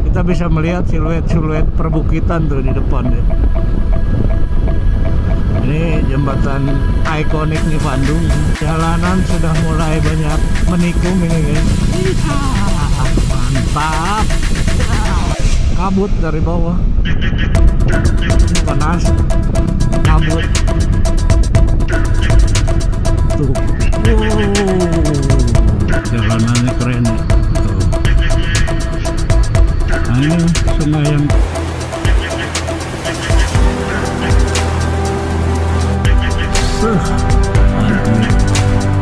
kita bisa melihat siluet-siluet perbukitan tuh di depan ya. Ini jembatan ikonik di Bandung. Jalanan sudah mulai banyak menikung ini guys. Mantap. Kabut dari bawah. Panas. Kabut. Tuh. Jalanannya keren ya. Tuh. Nah, ini sungai yang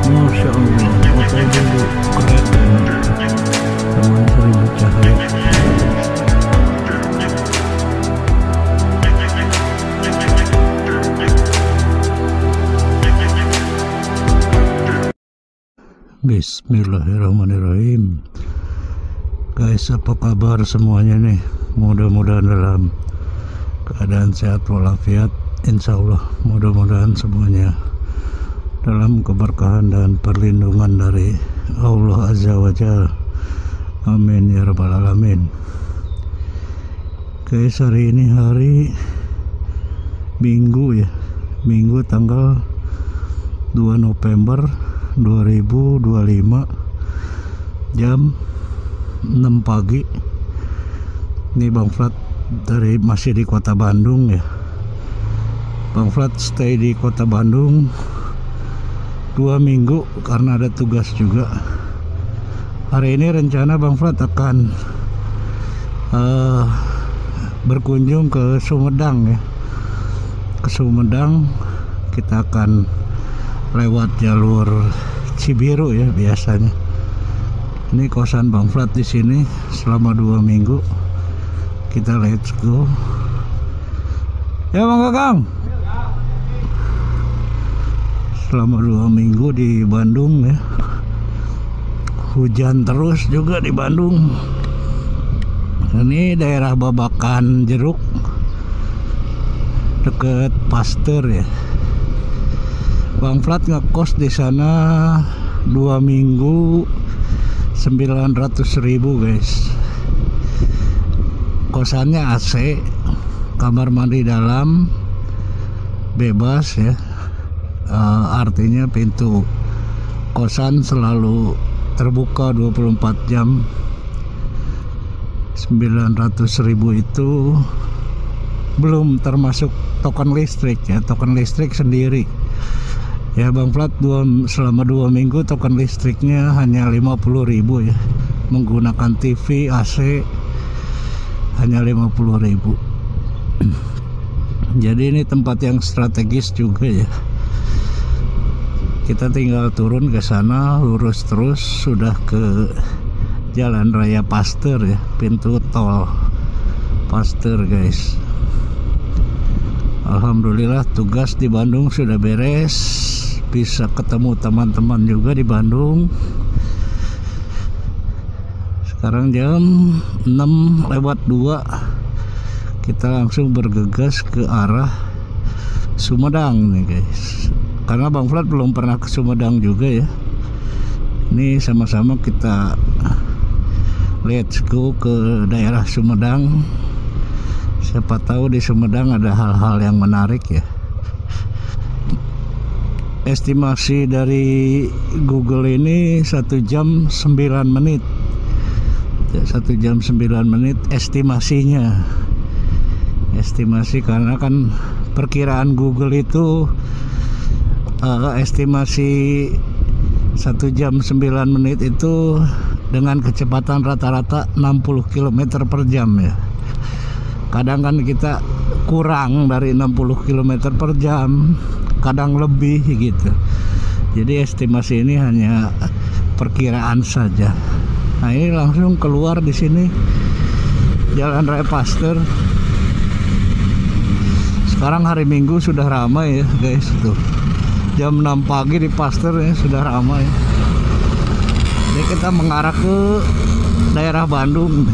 Masya Allah, foto dulu keren Taman Seribu Cahaya. Bismillahirrahmanirrahim. Guys, apa kabar semuanya nih? Mudah-mudahan dalam keadaan sehat walafiat. Insya Allah, mudah-mudahan semuanya dalam keberkahan dan perlindungan dari Allah Azza wa Jalla. Amin ya rabbal alamin. Guys, hari ini hari Minggu ya, Minggu tanggal 2 November 2025, jam 6 pagi. Ini Bang Flat masih di kota Bandung ya. Bang Flat stay di kota Bandung 2 minggu karena ada tugas juga. Hari ini rencana Bang Flat akan berkunjung ke Sumedang ya. Ke Sumedang kita akan lewat jalur Cibiru ya biasanya. Ini kosan Bang Flat di sini selama 2 minggu. Kita let's go. Ya Bang Kakang. Selama 2 minggu di Bandung ya. Hujan terus juga di Bandung. Ini daerah Babakan Jeruk, deket Pasteur ya. Bang Flat ngekos di sana 2 minggu 900.000 guys. Kosannya AC, kamar mandi dalam, bebas ya. Artinya pintu kosan selalu terbuka 24 jam. 900.000 itu belum termasuk token listrik ya. Token listrik sendiri ya Bang Flat. Selama 2 minggu token listriknya hanya 50.000 ya. Menggunakan TV, AC hanya 50.000. Jadi ini tempat yang strategis juga ya. Kita tinggal turun ke sana, lurus terus sudah ke Jalan Raya Pasteur ya, pintu tol Pasteur guys. Alhamdulillah tugas di Bandung sudah beres, bisa ketemu teman-teman juga di Bandung. Sekarang jam 6:02, kita langsung bergegas ke arah Sumedang nih guys. Karena Bang Flat belum pernah ke Sumedang juga ya. Ini sama-sama kita let's go ke daerah Sumedang. Siapa tahu di Sumedang ada hal-hal yang menarik ya. Estimasi dari Google ini 1 jam 9 menit. 1 jam 9 menit estimasinya. Estimasi karena kan perkiraan Google itu estimasi 1 jam 9 menit itu dengan kecepatan rata-rata 60 km per jam ya. Kadang kan kita kurang dari 60 km per jam, kadang lebih gitu. Jadi estimasi ini hanya perkiraan saja. Nah, ini langsung keluar di sini Jalan Raya Pasteur. Sekarang hari Minggu sudah ramai ya guys tuh. Jam 6 pagi di Pasteur ya sudah ramai. Jadi kita mengarah ke daerah Bandung,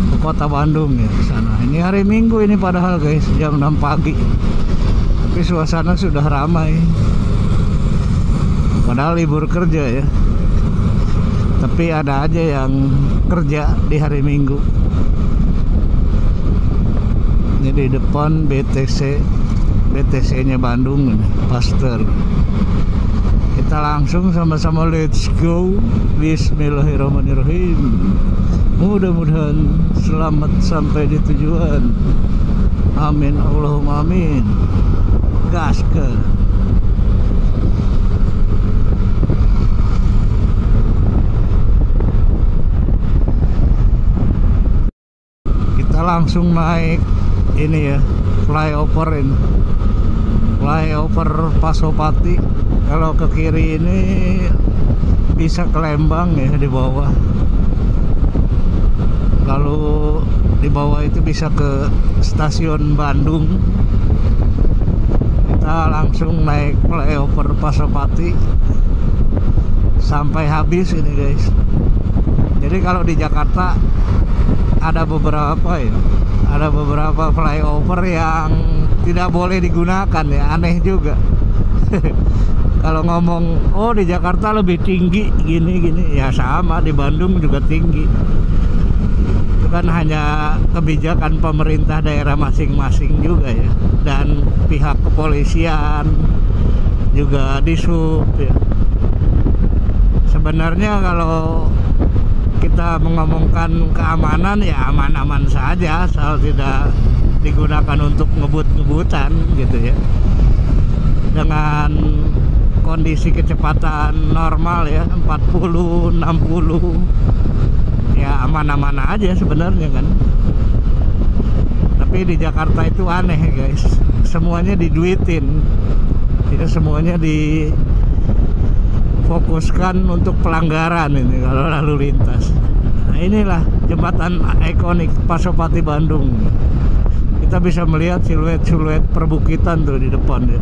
ke kota Bandung ya sana. Ini hari Minggu ini padahal guys, jam 6 pagi. Tapi suasana sudah ramai. Padahal libur kerja ya. tapi ada aja yang kerja di hari Minggu. Ini di depan BTC-nya Bandung, Pasteur. Kita langsung sama-sama let's go. Bismillahirrahmanirrahim. Mudah-mudahan selamat sampai di tujuan. Amin Allahumma amin. Gas ke. Kita langsung naik ini ya, flyover ini, flyover Pasopati. Kalau ke kiri ini bisa ke Lembang ya di bawah. Lalu di bawah itu bisa ke stasiun Bandung. Kita langsung naik flyover Pasopati sampai habis ini guys. Jadi kalau di Jakarta ada beberapa ya, ada beberapa flyover yang tidak boleh digunakan ya, aneh juga. Kalau ngomong oh di Jakarta lebih tinggi gini ya, sama di Bandung juga tinggi. Itu kan hanya kebijakan pemerintah daerah masing-masing juga ya, dan pihak kepolisian juga disub ya. Sebenarnya kalau kita mengomongkan keamanan ya aman-aman saja, asal tidak digunakan untuk ngebut-ngebutan gitu ya, dengan kondisi kecepatan normal ya 40, 60 ya aman-aman aja sebenarnya kan. Tapi di Jakarta itu aneh guys, semuanya diduitin ya, semuanya difokuskan untuk pelanggaran ini kalau lalu lintas. Nah inilah jembatan ikonik Pasopati Bandung. Kita bisa melihat siluet-siluet perbukitan tuh di depan ya.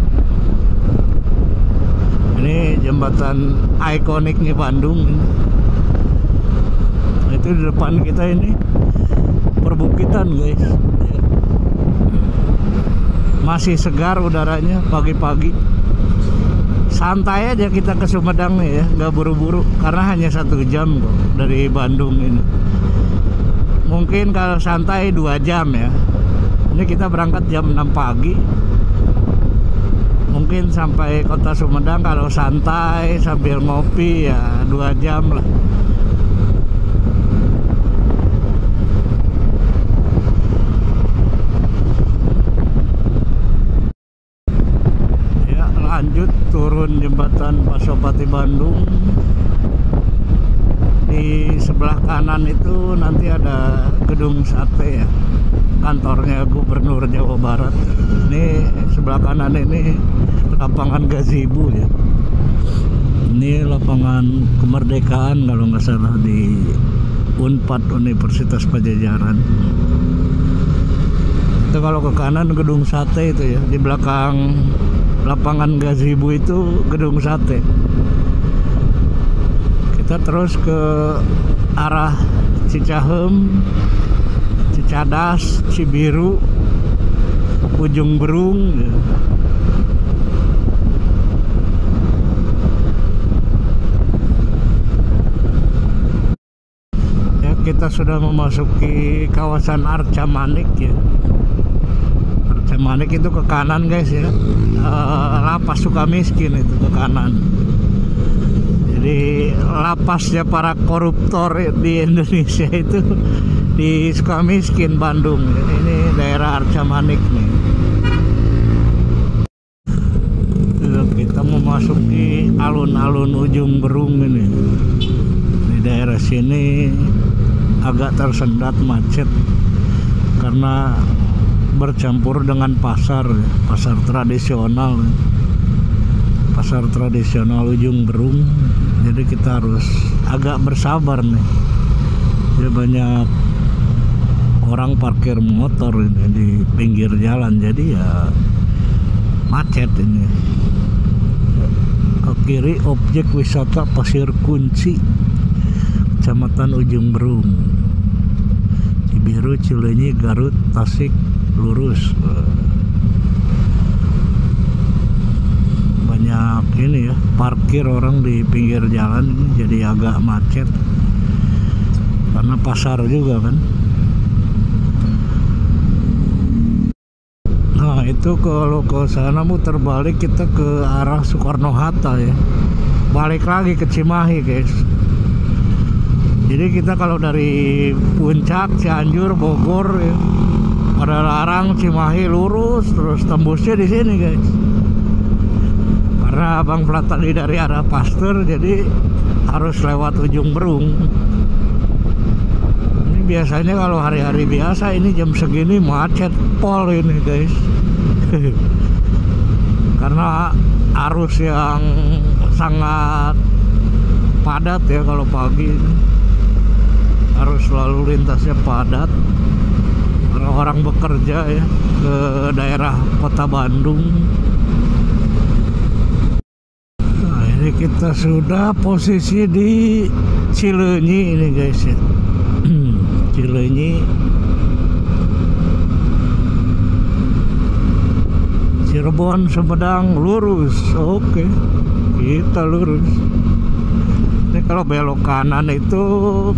Ini jembatan ikoniknya Bandung. Nah, itu di depan kita ini perbukitan guys. Masih segar udaranya pagi-pagi. Santai aja kita ke Sumedang nih ya, nggak buru-buru karena hanya 1 jam kok dari Bandung ini. Mungkin kalau santai 2 jam ya. Ini kita berangkat jam 6 pagi. Mungkin sampai kota Sumedang kalau santai sambil ngopi ya 2 jam lah. Ya lanjut turun jembatan Pasopati Bandung. Di sebelah kanan itu nanti ada gedung sate ya, kantornya Gubernur Jawa Barat. Ini sebelah kanan ini lapangan gazebo ya. Ini lapangan kemerdekaan kalau nggak salah di Unpad, Universitas Padjadjaran. Itu kalau ke kanan gedung sate itu ya, di belakang lapangan gazebo itu gedung sate. Kita terus ke arah Cicahem, Cicadas, Cibiru, Ujung Berung ya. Ya, kita sudah memasuki kawasan Arca Manik ya. Arca Manik itu ke kanan guys ya, Lapas Sukamiskin itu ke kanan. Jadi lapasnya para koruptor di Indonesia itu di Sukamiskin, Bandung. Ini daerah Arca Manik nih. Kita memasuki alun-alun Ujung Berung ini. Di daerah sini agak tersendat macet karena bercampur dengan pasar tradisional. Pasar tradisional Ujung Berung. Jadi kita harus agak bersabar nih. Jadi banyak orang parkir motor ini di pinggir jalan, jadi ya macet ini. Ke kiri objek wisata Pasir Kunci, Kecamatan Ujung Berung. Cibiru, Cileunyi, Garut, Tasik lurus. banyak ini ya, parkir orang di pinggir jalan ini, jadi agak macet karena pasar juga kan. Nah itu kalau ke sana muter balik kita ke arah Soekarno-Hatta ya, balik lagi ke Cimahi guys. Jadi kita kalau dari Puncak, Cianjur, Bogor ya, pada Larang, Cimahi lurus terus tembusnya di sini guys. Karena Bang Plat tadi dari arah Pasteur, jadi harus lewat Ujung Berung. Ini biasanya kalau hari-hari biasa ini jam segini macet pol ini guys. Karena arus yang sangat padat ya kalau pagi ini. Arus lalu lintasnya padat. Orang bekerja ya ke daerah Kota Bandung. Nah ini kita sudah posisi di Cileunyi ini guys ya. Cileunyi, Cirebon, Sumedang lurus. Oke, kita lurus. Ini kalau belok kanan itu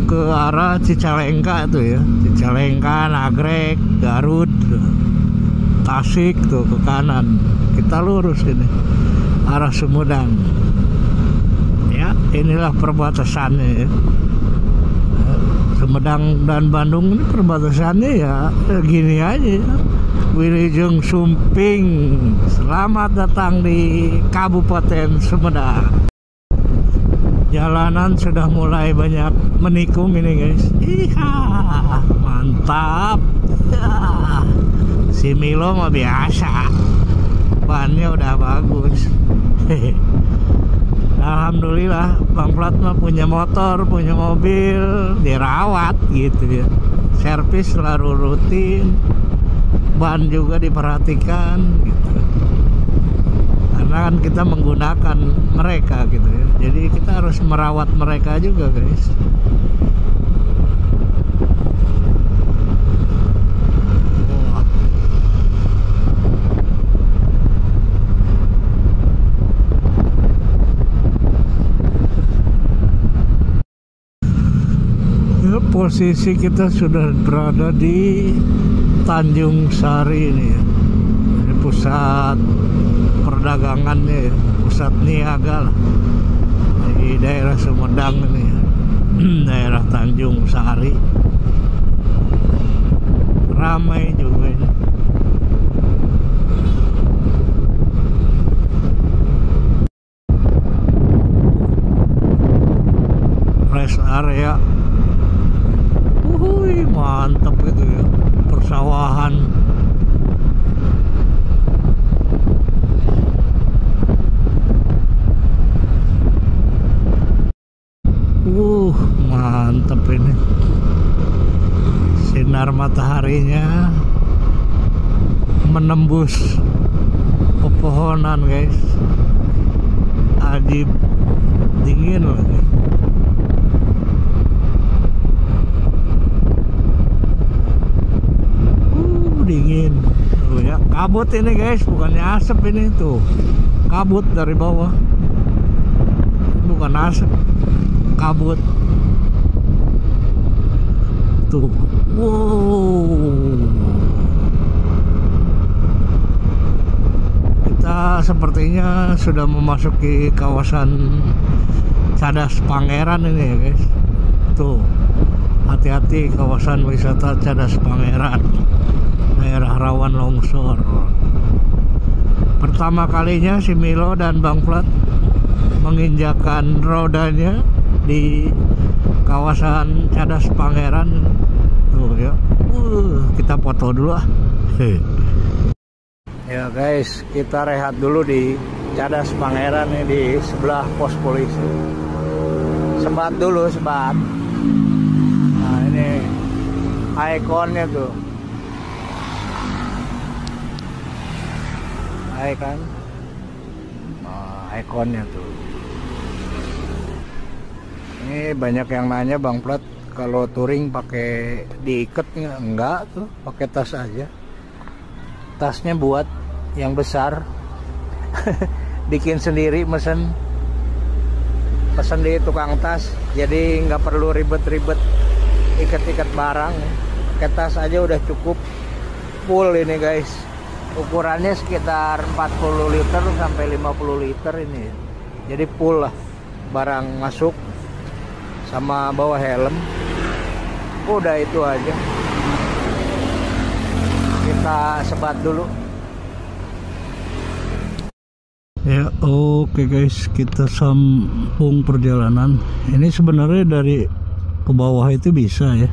ke arah Cicalengka tuh ya, Cicalengka, Nagrek, Garut, Tasik tuh ke kanan. Kita lurus ini arah Sumedang. Ya, inilah perbatasannya ya. Sumedang dan Bandung ini perbatasannya ya gini aja ya. Wilujeng Sumping. Selamat datang di Kabupaten Sumedang. Jalanan sudah mulai banyak menikung ini guys. Iha, mantap ya. Si Milo mah biasa, bannya udah bagus. Alhamdulillah Bang Plat mah punya motor, punya mobil, dirawat gitu ya. Servis selalu rutin, ban juga diperhatikan gitu. Karena kan kita menggunakan mereka gitu ya, jadi kita harus merawat mereka juga guys. Ya, posisi kita sudah berada di Tanjung Sari ini ya. Ini pusat perdagangannya ya, pusat niaga lah di daerah Sumedang ini ya. Daerah Tanjung Sari ramai juga ini. Rest area, mantap gitu ya, persawahan. Mantap ini, sinar mataharinya menembus pepohonan guys, ajib, dingin lagi. Dingin tuh ya, kabut ini guys, bukannya asap ini tuh, kabut dari bawah, bukan asap, kabut tuh. Wow, kita sepertinya sudah memasuki kawasan Cadas Pangeran ini ya guys. Tuh, hati-hati kawasan wisata Cadas Pangeran, daerah rawan longsor. Pertama kalinya si Milo dan Bang Plat menginjakan rodanya di kawasan Cadas Pangeran tuh ya. Kita foto dulu ah. Ya guys, kita rehat dulu di Cadas Pangeran nih, di sebelah pos polisi. Sebat dulu, sebat. Nah ini ikonnya tuh, kan? Nah, ikonnya tuh. Ini banyak yang nanya Bang Plat kalau touring pakai diikat nggak? Enggak tuh, pakai tas aja. Tasnya buat yang besar. bikin sendiri, pesen di tukang tas, jadi nggak perlu ribet-ribet ikat-ikat barang. Pakai tas aja udah cukup. Full ini guys, ukurannya sekitar 40 liter sampai 50 liter ini, jadi full lah barang masuk sama bawa helm. Udah itu aja, kita sebat dulu ya. Oke guys, kita sambung perjalanan. Ini sebenarnya dari ke bawah itu bisa ya,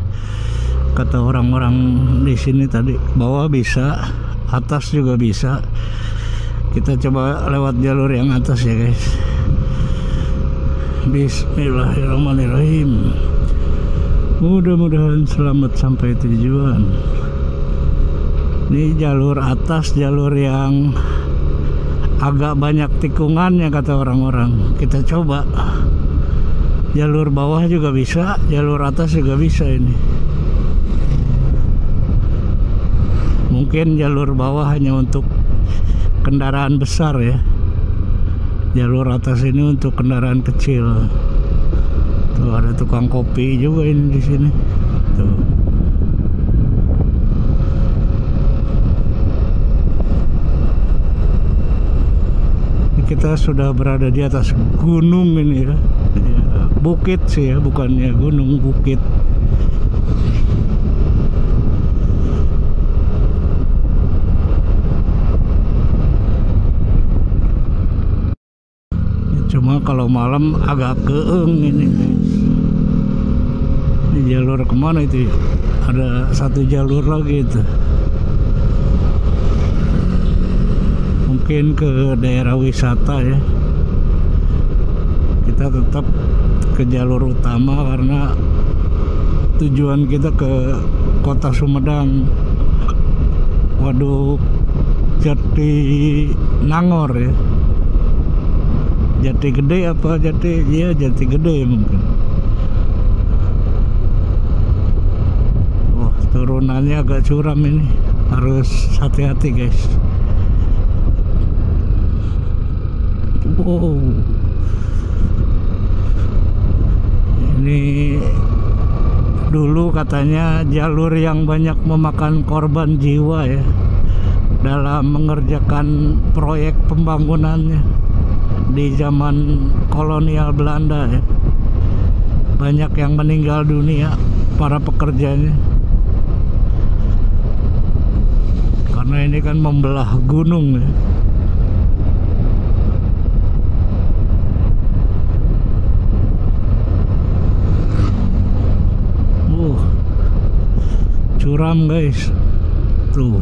kata orang-orang di sini tadi. Bawah bisa, atas juga bisa. Kita coba lewat jalur yang atas ya guys. Bismillahirrahmanirrahim. Mudah-mudahan selamat sampai tujuan. Ini jalur atas, jalur yang agak banyak tikungannya kata orang-orang. Kita coba. Jalur bawah juga bisa, jalur atas juga bisa ini. Mungkin jalur bawah hanya untuk kendaraan besar ya. Jalur atas ini untuk kendaraan kecil. Tuh ada tukang kopi juga ini di sini. Tuh. Kita sudah berada di atas gunung ini ya. Bukit sih ya, bukannya gunung, bukit. Cuma kalau malam agak keeng ini. Ini jalur kemana itu ya? Ada satu jalur lagi itu. Mungkin ke daerah wisata ya. Kita tetap ke jalur utama karena tujuan kita ke kota Sumedang. Waduk Jati Nangor ya. Jati Gede apa Jati? Iya, Jati Gede mungkin. Oh, turunannya agak curam ini. Harus hati-hati guys. Wow. Ini dulu katanya jalur yang banyak memakan korban jiwa ya dalam mengerjakan proyek pembangunannya di zaman kolonial Belanda ya. Banyak yang meninggal dunia para pekerjanya karena ini kan membelah gunung ya. Curam guys. Tuh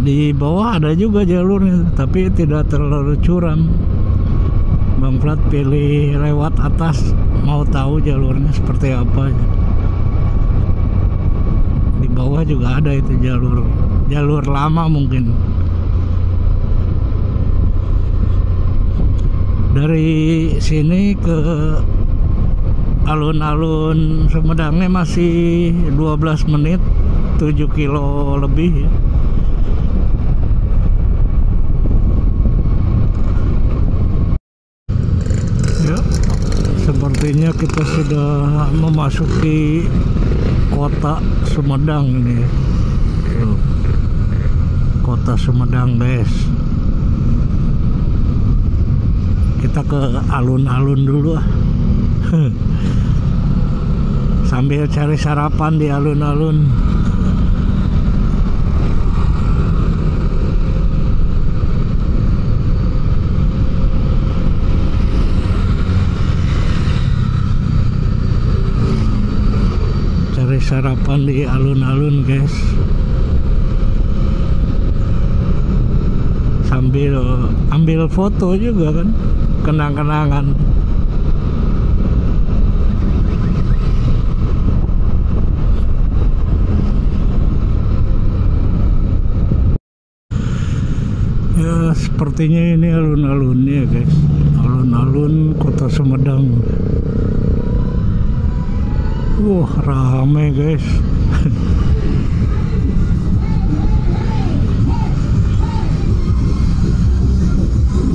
di bawah ada juga jalurnya tapi tidak terlalu curam. Bang Flat pilih lewat atas, mau tahu jalurnya seperti apa. Di bawah juga ada itu jalur lama mungkin. Dari sini ke alun-alun Sumedangnya masih 12 menit, 7 kilo lebih ya. Ya, sepertinya kita sudah memasuki kota Sumedang ini. Tuh, kota Sumedang guys. Kita ke alun-alun dulu ah. Sambil cari sarapan di alun-alun. Cari sarapan di alun-alun guys. Sambil ambil foto juga kan, kenang-kenangan. Ya sepertinya ini alun-alunnya guys, alun-alun kota Sumedang. Wah rame guys.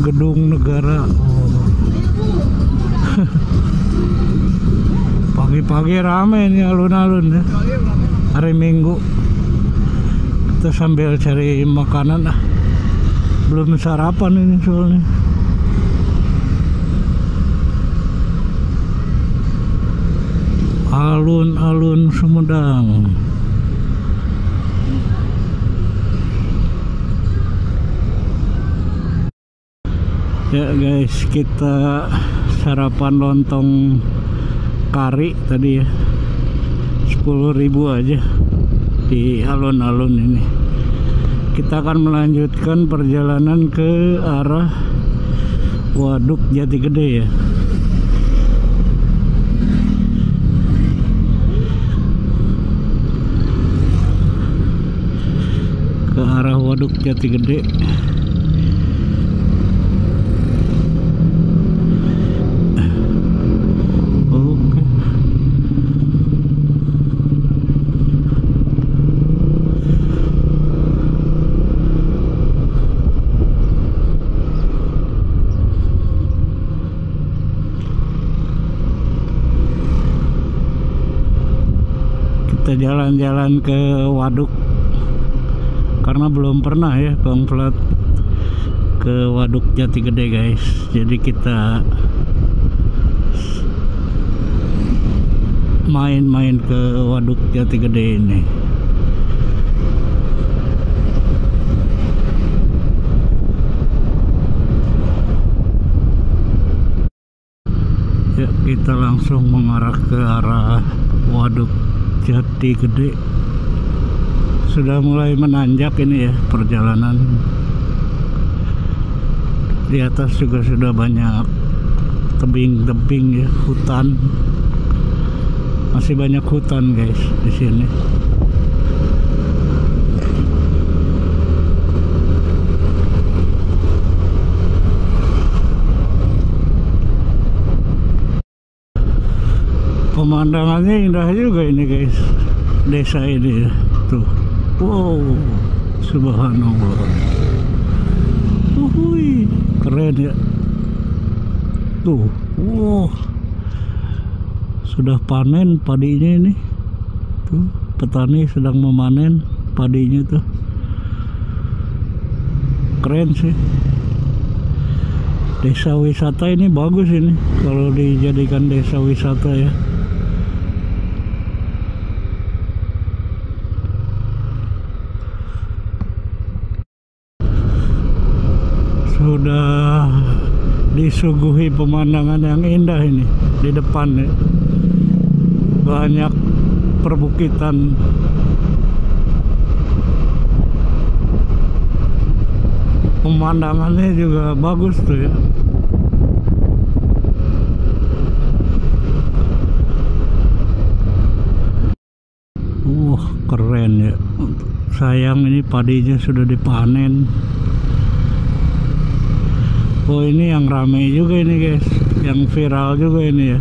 Gedung negara Pagi rame ini alun-alun ya. Hari Minggu. Kita sambil cari makanan lah. Belum sarapan ini soalnya. Alun-alun Sumedang. Ya guys, kita sarapan lontong kari tadi ya, 10.000 aja di alun-alun ini. Kita akan melanjutkan perjalanan ke arah Waduk Jati Gede ya. Ke arah Waduk Jati Gede. Kita jalan-jalan ke waduk karena belum pernah ya Bang Plat ke Waduk Jati Gede guys. Jadi kita main-main ke Waduk Jati Gede ini. Ya, kita langsung mengarah ke arah Waduk Jati Gede. Sudah mulai menanjak ini ya perjalanan. Di atas juga sudah banyak tebing-tebing ya, hutan. Masih banyak hutan guys di sini. Pemandangannya indah juga ini guys, desa ini ya. Tuh, wow, subhanallah. Uhuy, keren ya. Tuh, wow, sudah panen padinya ini. Tuh, petani sedang memanen padinya tuh. Keren sih. Desa wisata ini bagus ini kalau dijadikan desa wisata ya. Sudah disuguhi pemandangan yang indah ini di depan ya. Banyak perbukitan. Pemandangannya juga bagus tuh ya. Keren ya. Sayang ini padinya sudah dipanen. Oh, ini yang ramai juga ini guys, yang viral juga ini ya,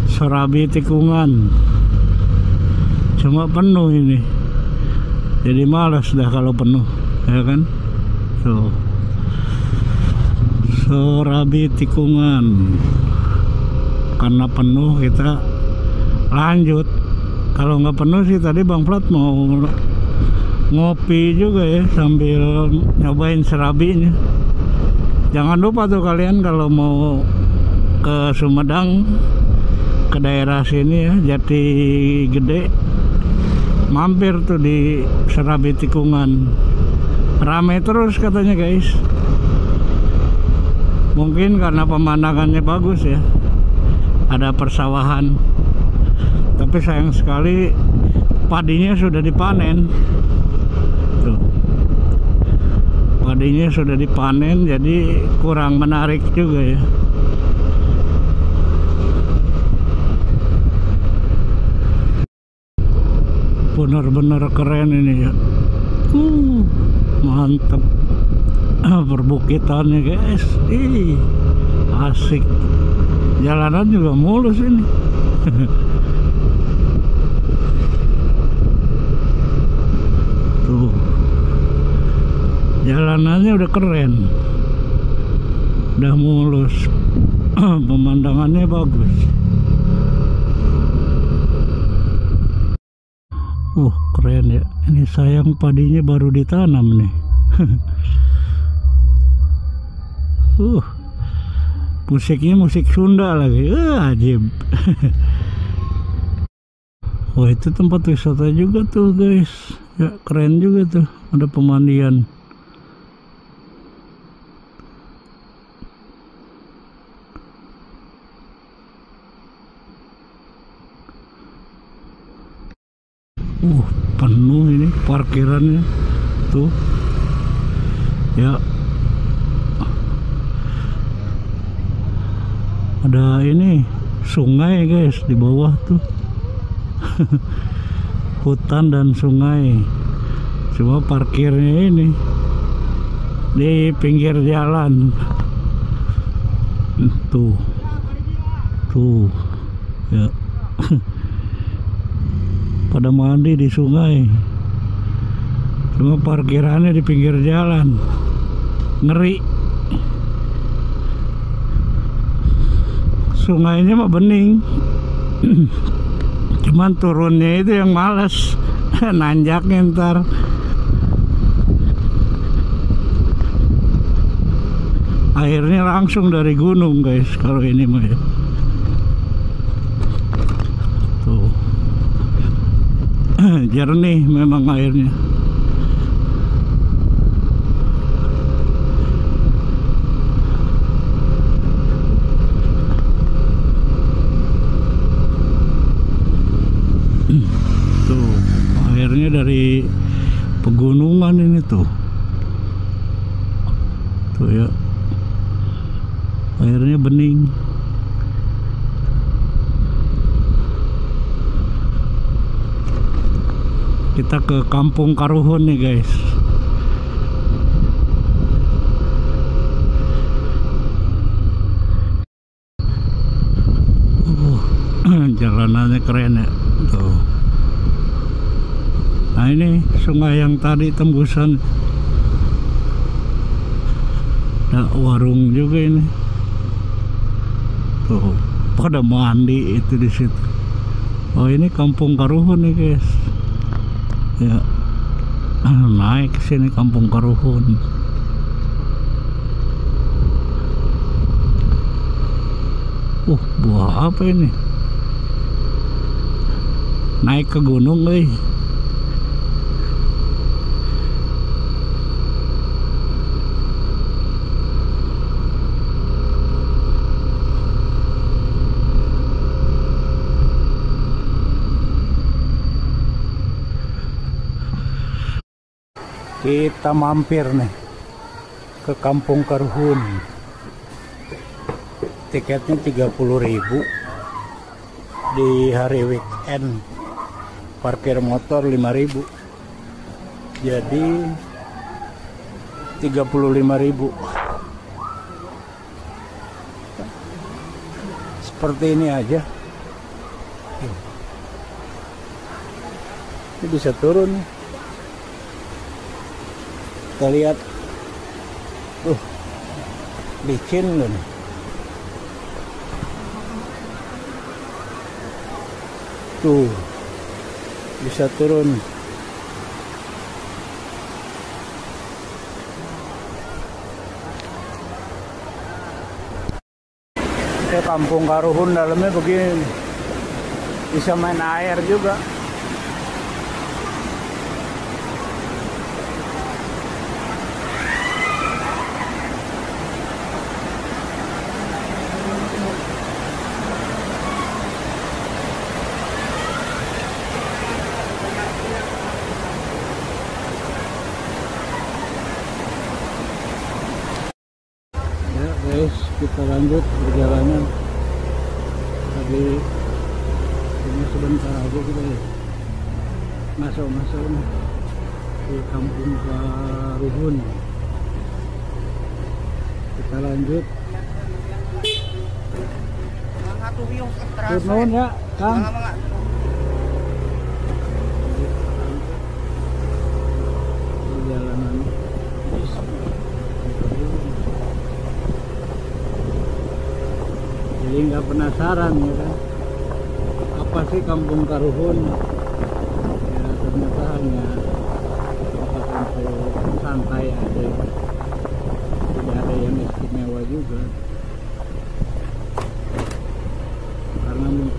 serabi tikungan. Cuma penuh ini, jadi malas dah kalau penuh, ya kan? Tuh, serabi tikungan. Karena penuh kita lanjut. Kalau nggak penuh sih tadi Bang Plat mau ngopi juga ya sambil nyobain serabinya. Jangan lupa tuh kalian kalau mau ke Sumedang, ke daerah sini ya, Jati Gede, mampir tuh di Serabi Tikungan. Rame terus katanya guys. Mungkin karena pemandangannya bagus ya, ada persawahan. Tapi sayang sekali padinya sudah dipanen. Tuh, padinya sudah dipanen, jadi kurang menarik juga ya. Benar-benar keren ini ya. Mantap. Perbukitannya guys. Asik. Jalanan juga mulus ini. Tuh, jalanannya udah keren, udah mulus. Pemandangannya bagus. Keren ya. Ini sayang padinya baru ditanam nih. Musiknya musik Sunda lagi. Ajib. Wah, itu tempat wisata juga tuh guys. Ya keren juga tuh. Ada pemandian. Penuh ini parkirannya tuh ya. Ada ini sungai guys di bawah tuh. Hutan dan sungai, cuma parkirnya ini di pinggir jalan tuh ya. Pada mandi di sungai, cuma parkirannya di pinggir jalan. Ngeri. Sungainya mah bening. Cuman turunnya itu yang males. Nanjaknya ntar. Airnya langsung dari gunung guys kalau ini mah ya. Tuh. Jernih memang airnya. Tuh airnya dari pegunungan ini tuh ya, airnya bening. Kita ke Kampung Karuhun nih guys. Jalanannya keren ya tuh. Nah ini sungai yang tadi tembusan. Ada warung juga ini tuh, pada mandi itu di situ. Oh ini Kampung Karuhun nih guys ya. Naik ke sini Kampung Karuhun. Buah apa ini? Naik ke gunung guys. Kita mampir nih ke Kampung Karuhun. Tiketnya 30.000 di hari weekend. Parkir motor 5.000. Jadi 35.000. Seperti ini aja. Ini bisa turun. Kita lihat tuh, licin loh nih. Tuh bisa turun. Ke Kampung Karuhun dalamnya begini, bisa main air juga. Guys, kita lanjut perjalanan. Tadi ini sebentar aja kita ya masuk di Kampung Karuhun. Kita lanjut. Turun ya, Kang. Perjalanan. Jadi nggak penasaran ya kan, apa sih Kampung Karuhun ya,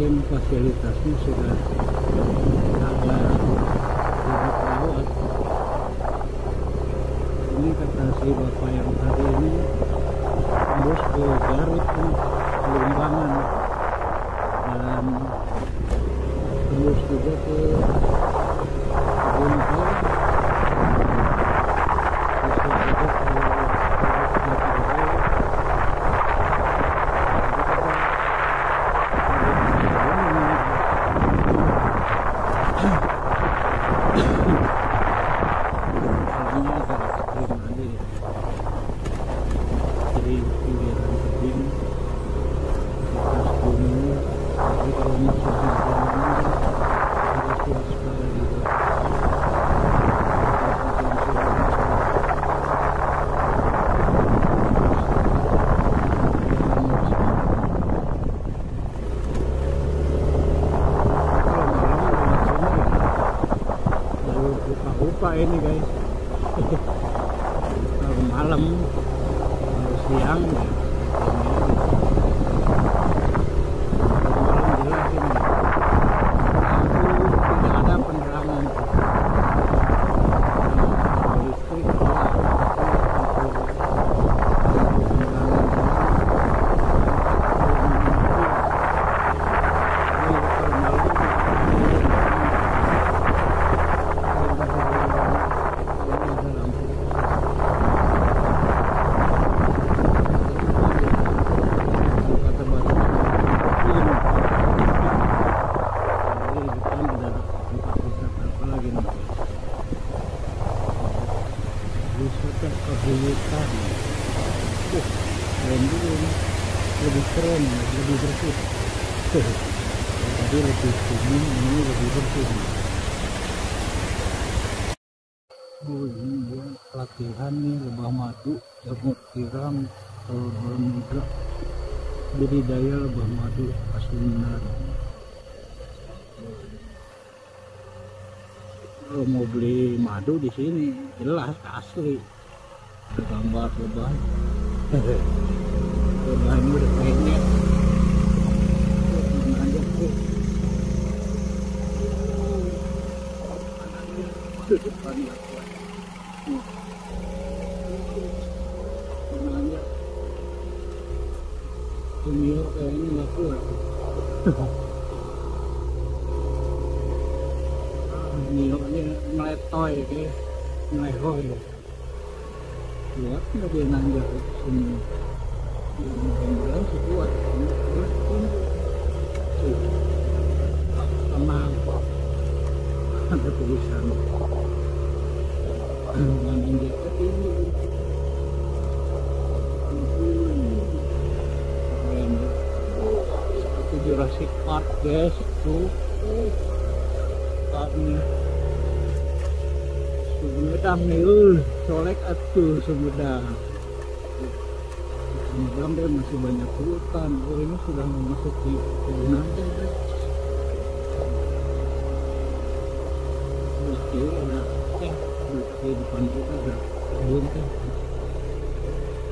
mungkin fasilitasnya sudah agak dirawat. Ini kata si bapak yang tadi ini tembus ke Garut nih, ke Limbangan, dan tembus juga ke Gunung. Lupa ini guys, kalau malam, kalau siang ya, malam jelas ini, lampu tidak ada penerangan, listrik kebutuhan. Keren juga ini, lebih keren, lebih bersih. Tadi lebih kuning, ini lebih bersih. Oh ini dia pelatihan nih, lebah madu, jamur tiram, telur bermuda, budidaya lebah madu Pasundan. Kalau mau beli madu di sini jelas asli, ada gambar lebah. Lebah ini udah pendek. Mana aja tuh? Depan ya. Mana aja? Senior kayaknya nggak kuat. Nioknya meletoy kayak melehoy. Kuat nggak dia nanjak sini? Yang sih kuat. Tenang. Ada tulisan. Nanjak ke ini. Seperti Jurassic Park guys tuh. Ini Sumedang nih, solek atuh Sumedang. Sumedang deh masih banyak hutan. Oh ini sudah memasuki pegunungan guys. Oke, ada di depan kita ada kebun teh.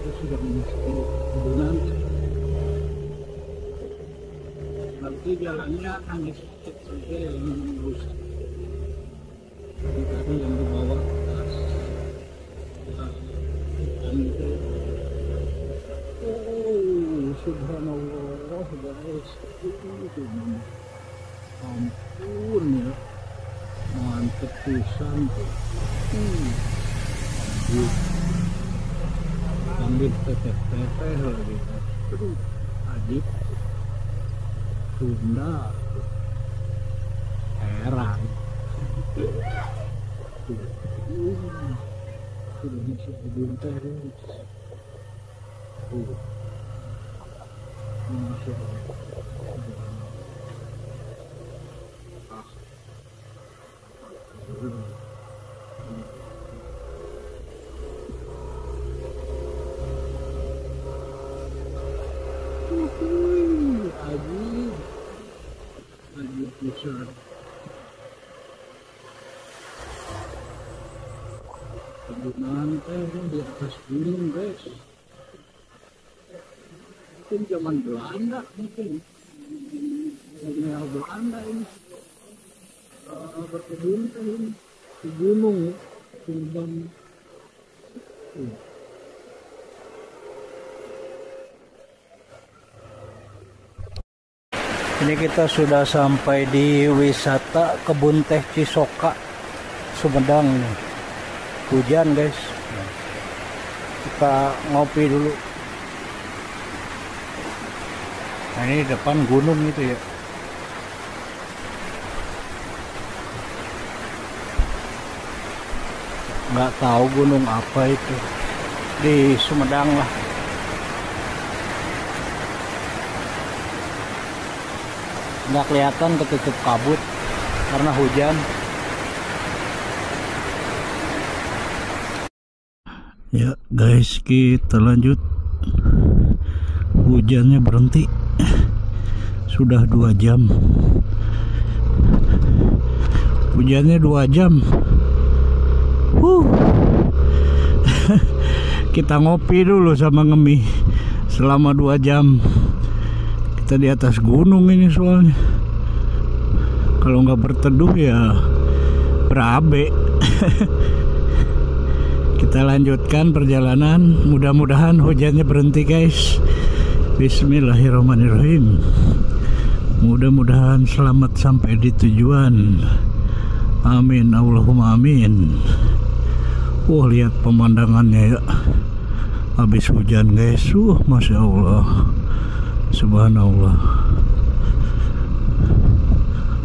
Itu sudah memasuki pegunungan. Nanti jalannya hanya sedikit saja yang rusak. Tadi yang di bawah atas subhanallah guys, ampun ya, mantep pisan tuh. Sambil teteh-teteh lagi, aduh ajib. Sunda heran sudah masuk ke buntai masuk ajib besar. Pegunungan teh di atas gunung guys. Mungkin zaman Belanda mungkin. Negara Belanda ini. Berkebun ini di gunung ya, Sulban. Ini kita sudah sampai di wisata Kebun Teh Cisoka, Sumedang nih. Hujan guys. Kita ngopi dulu. Nah, ini depan gunung itu ya. Nggak tahu gunung apa itu. Di Sumedang lah. Nggak kelihatan, ketutup kabut karena hujan. Ya guys, kita lanjut. Hujannya berhenti. Sudah 2 jam. Hujannya 2 jam. Kita ngopi dulu sama Ngemi selama 2 jam. Kita di atas gunung ini soalnya. Kalau nggak berteduh ya berabe. Kita lanjutkan perjalanan. Mudah-mudahan hujannya berhenti guys. Bismillahirrahmanirrahim. Mudah-mudahan selamat sampai di tujuan. Amin, Allahumma amin. Wah, lihat pemandangannya ya. Habis hujan guys. Masya Allah, subhanallah.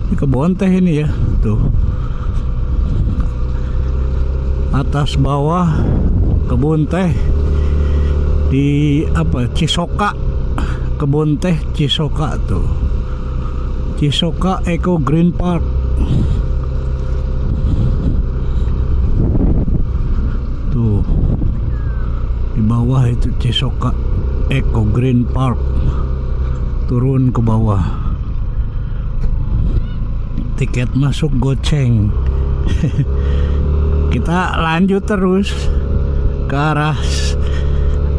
Ini kebun teh ini ya. Tuh, atas bawah kebun teh di apa, Cisoka. Kebun teh Cisoka tuh, Cisoka Eco Green Park. Tuh di bawah itu Cisoka Eco Green Park. Turun ke bawah. Tiket masuk goceng. Kita lanjut terus ke arah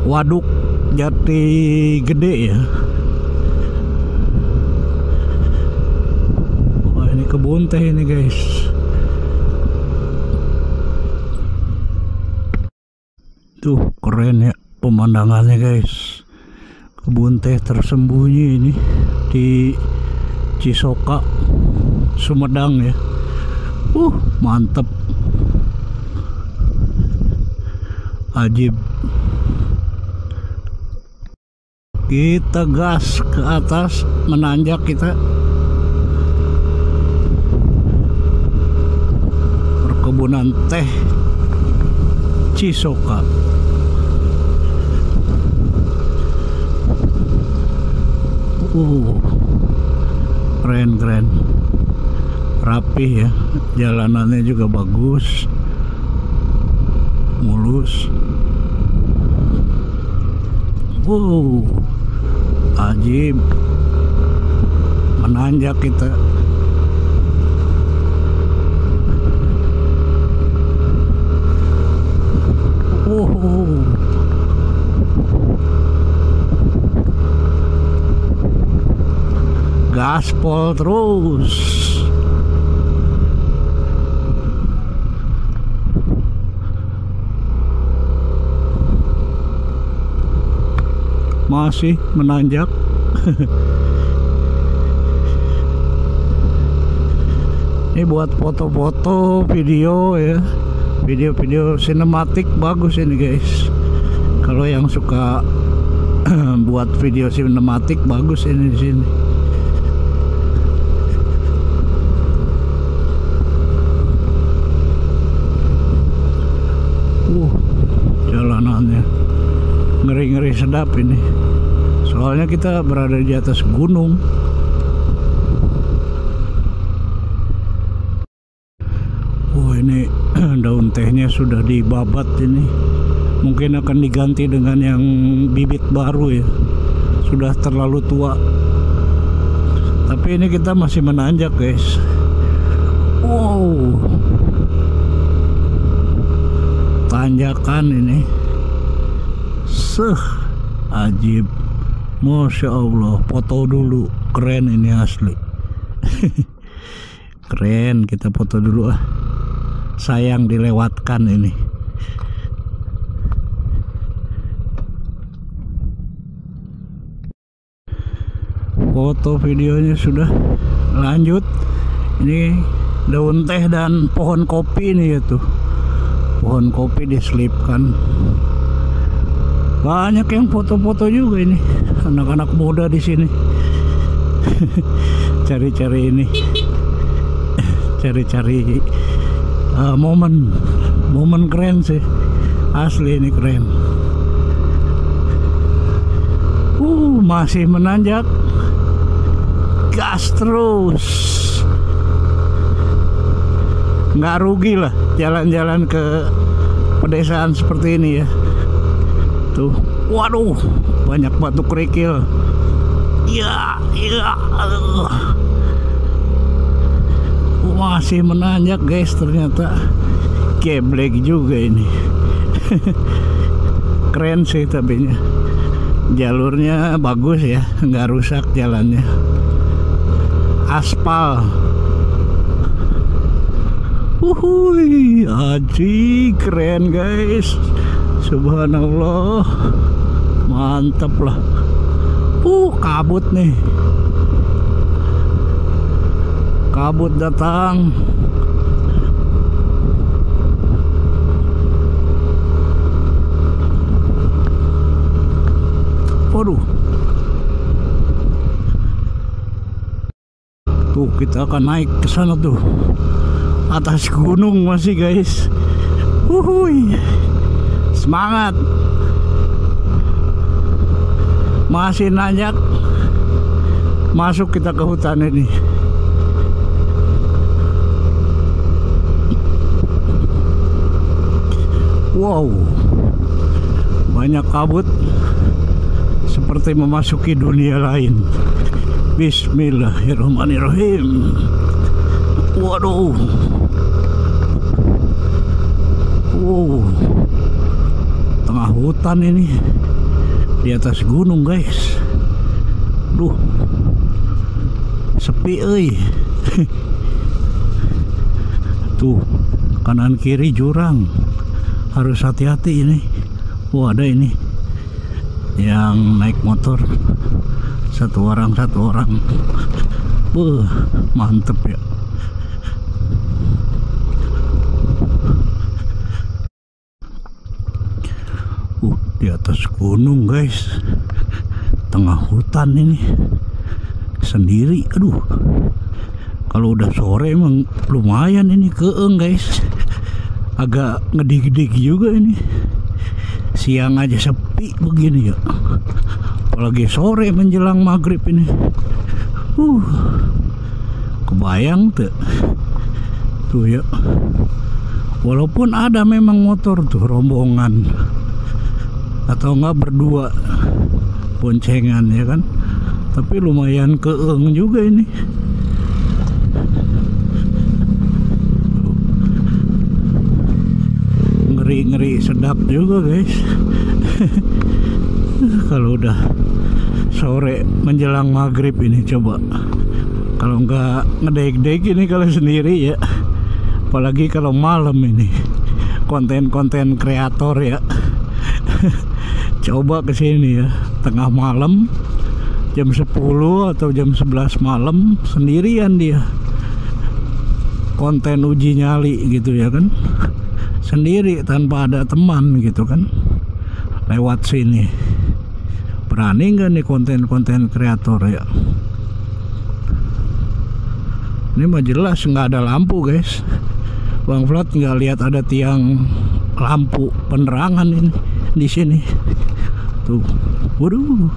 Waduk Jati Gede ya. Wah, ini kebun teh ini guys. Tuh keren ya pemandangannya guys. Kebun teh tersembunyi ini di Cisoka, Sumedang ya. Mantep. Ajib. Kita gas ke atas, menanjak kita. Perkebunan teh Cisoka. Keren-keren. Rapih ya. Jalanannya juga bagus. Mulus. Ajib. Menanjak kita. Gaspol terus. Masih menanjak. Ini buat foto-foto, video ya. Video-video sinematik bagus ini guys. Kalau yang suka buat video sinematik bagus ini di sini. Jalanannya ngeri-ngeri sedap ini. Soalnya kita berada di atas gunung. Ini daun tehnya sudah dibabat ini. Mungkin akan diganti dengan yang bibit baru ya. Sudah terlalu tua. Tapi ini kita masih menanjak guys. Tanjakan ini. Ajib. Masya Allah. Foto dulu. Keren ini asli. Keren, kita foto dulu ah. Sayang dilewatkan ini. Foto videonya sudah lanjut. Ini daun teh dan pohon kopi ini ya tuh. Pohon kopi diselipkan. Banyak yang foto-foto juga ini. Anak-anak muda di sini. Cari-cari ini. Cari-cari momen keren sih. Asli ini keren. Masih menanjak. Gas terus. Nggak rugi lah jalan-jalan ke pedesaan seperti ini ya. Tuh, waduh, banyak batu kerikil. Ya. Masih menanjak guys, ternyata geblek juga ini. Keren sih tapi jalurnya bagus ya, nggak rusak jalannya. Aspal. Wuhui, aji keren guys. Subhanallah. Mantap lah. Kabut nih. Kabut datang. Waduh. Tuh, kita akan naik ke sana tuh. Atas gunung masih guys. Wuhui. Semangat. Masih nanjak. Masuk kita ke hutan ini. Wow. Banyak kabut. Seperti memasuki dunia lain. Bismillahirrahmanirrahim. Waduh. Tengah hutan ini. Di atas gunung guys. Duh. Sepi euy. Tuh, kanan kiri jurang. Harus hati-hati ini. Ada ini yang naik motor. Satu orang. Mantep ya. Di atas gunung guys. Tengah hutan ini. Sendiri. Aduh. Kalau udah sore emang lumayan ini keeng guys. Agak ngedig-ngedig juga ini. Siang aja sepi begini ya. Apalagi sore menjelang maghrib ini. Kebayang tuh. Tuh ya. Walaupun ada memang motor tuh rombongan. Atau enggak berdua. Boncengan ya kan. Tapi lumayan keeng juga ini. Ngeri sedap juga guys. Kalau udah sore menjelang maghrib ini coba. Kalau nggak ngedek-dek ini kalau sendiri ya. Apalagi kalau malam ini. Konten-konten kreator ya. Coba kesini ya. Tengah malam. Jam 10 atau jam 11 malam. Sendirian dia. Konten uji nyali gitu ya kan. Sendiri tanpa ada teman gitu kan. Lewat sini. Berani nggak nih konten-konten kreator ya. Ini mah jelas nggak ada lampu guys. Bang Flat nggak lihat ada tiang lampu penerangan ini di sini. Tuh, waduh,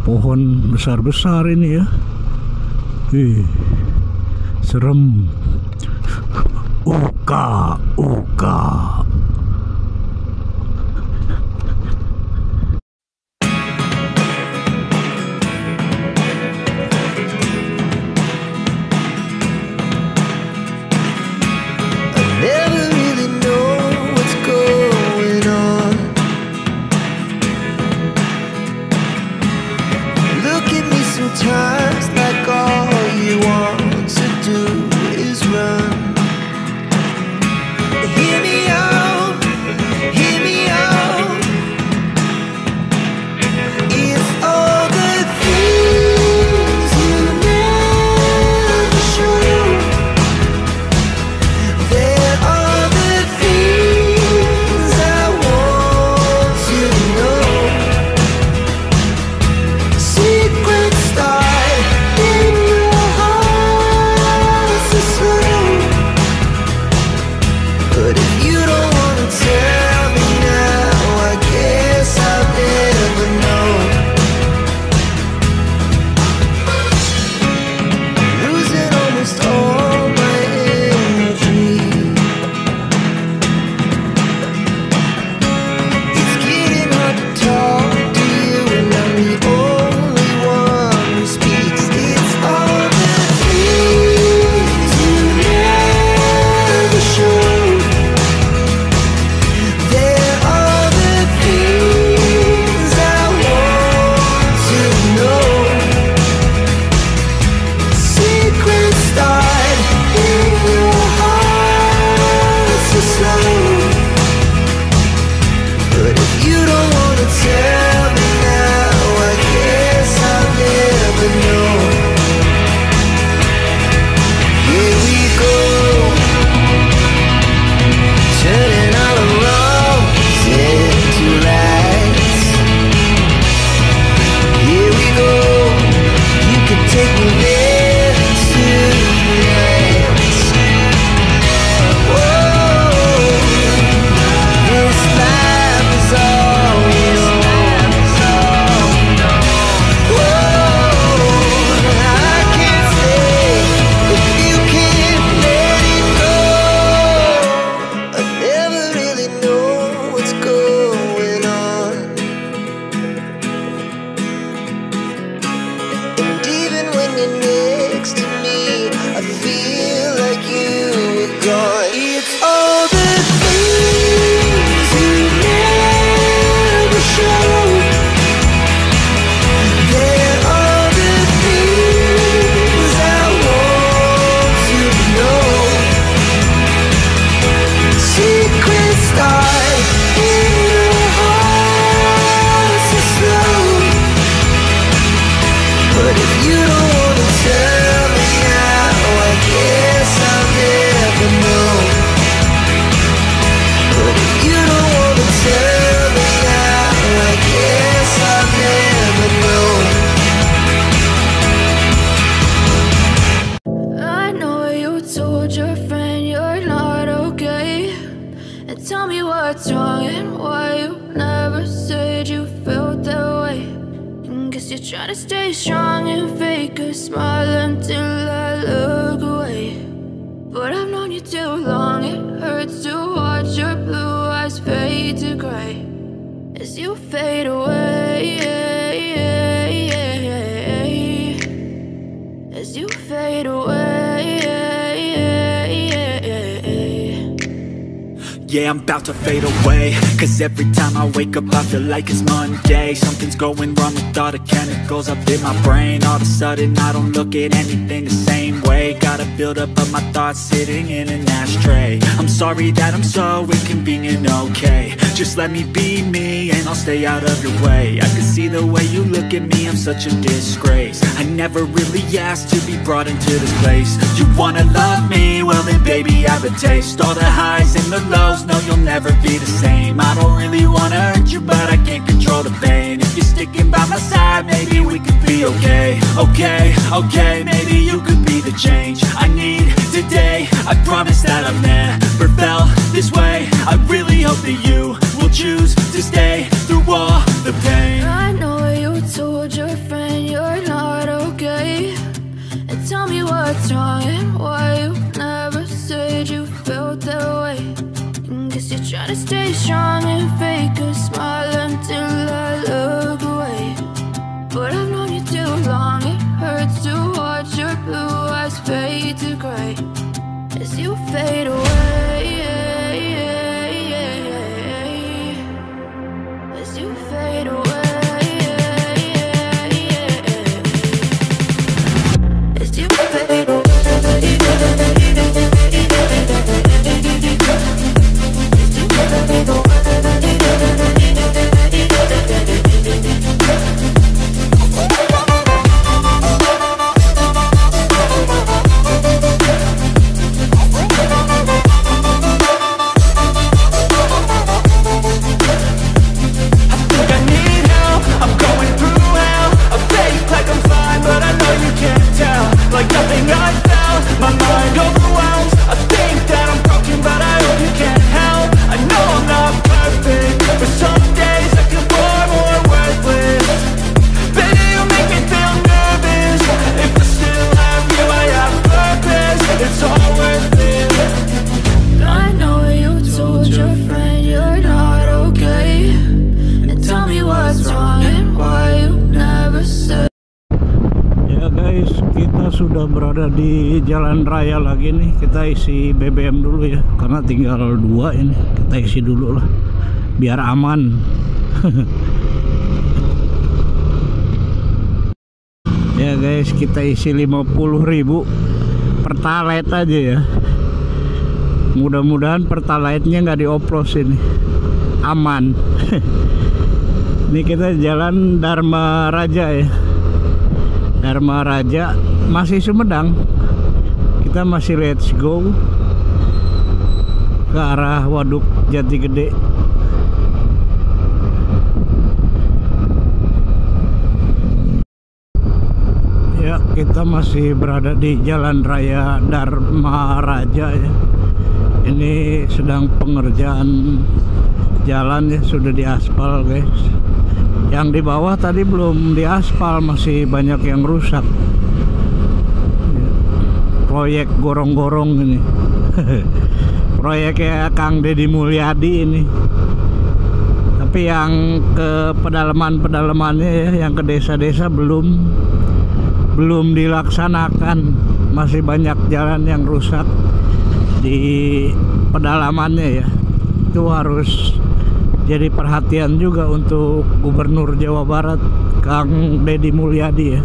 pohon besar-besar ini ya. Serem. Uka. Sometimes like all me what's wrong and why you never said you felt that way. And guess you're trying to stay strong and fake a smile until I look away. But I've known you too long, it hurts to watch your blue eyes fade to gray as you fade away, as you fade away. Yeah, I'm about to fade away, cause every time I wake up I feel like it's Monday. Something's going wrong with all the chemicals up in my brain. All of a sudden I don't look at anything the same way. Got a buildup of my thoughts sitting in an ashtray. I'm sorry that I'm so inconvenient, okay. Just let me be me and I'll stay out of your way. I can see the way you look at me, I'm such a disgrace. I never really asked to be brought into this place. You wanna love me? Well then baby I have a taste. All the highs and the lows, no you'll never be the same. I don't really wanna hurt you but I can't control the pain. If you're sticking by my side maybe we could be okay. Okay, maybe you could be the change I need today. I promise that I've never felt this way. I really hope that you will choose to stay through all the pain. I know you told your friend you're not okay, and tell me what's wrong and why you never said you felt that way. And guess you're trying to stay strong and fake a smile until I look away. But I've known you too long, it hurts to watch your blue eyes fade to gray as you fade away, as you fade away, as you fade away. Sudah berada di jalan raya lagi nih. Kita isi BBM dulu ya, karena tinggal 2 ini. Kita isi dulu lah biar aman. Ya guys, kita isi 50.000 Pertalite aja ya. Mudah-mudahan Pertalite-nya nggak dioplos ini, aman. Ini kita jalan Dharma Raja ya, Dharma Raja, masih Sumedang. Kita masih let's go ke arah Waduk Jati Gede. Ya, kita masih berada di Jalan Raya Dharma Raja ya. Ini sedang pengerjaan jalan ya, sudah diaspal guys. Yang di bawah tadi belum diaspal, masih banyak yang rusak. Proyek gorong-gorong ini. Proyeknya Kang Deddy Mulyadi ini. Tapi yang ke pedalaman-pedalamannya ya, yang ke desa-desa belum dilaksanakan. Masih banyak jalan yang rusak di pedalamannya ya. Itu harus jadi perhatian juga untuk Gubernur Jawa Barat Kang Deddy Mulyadi ya.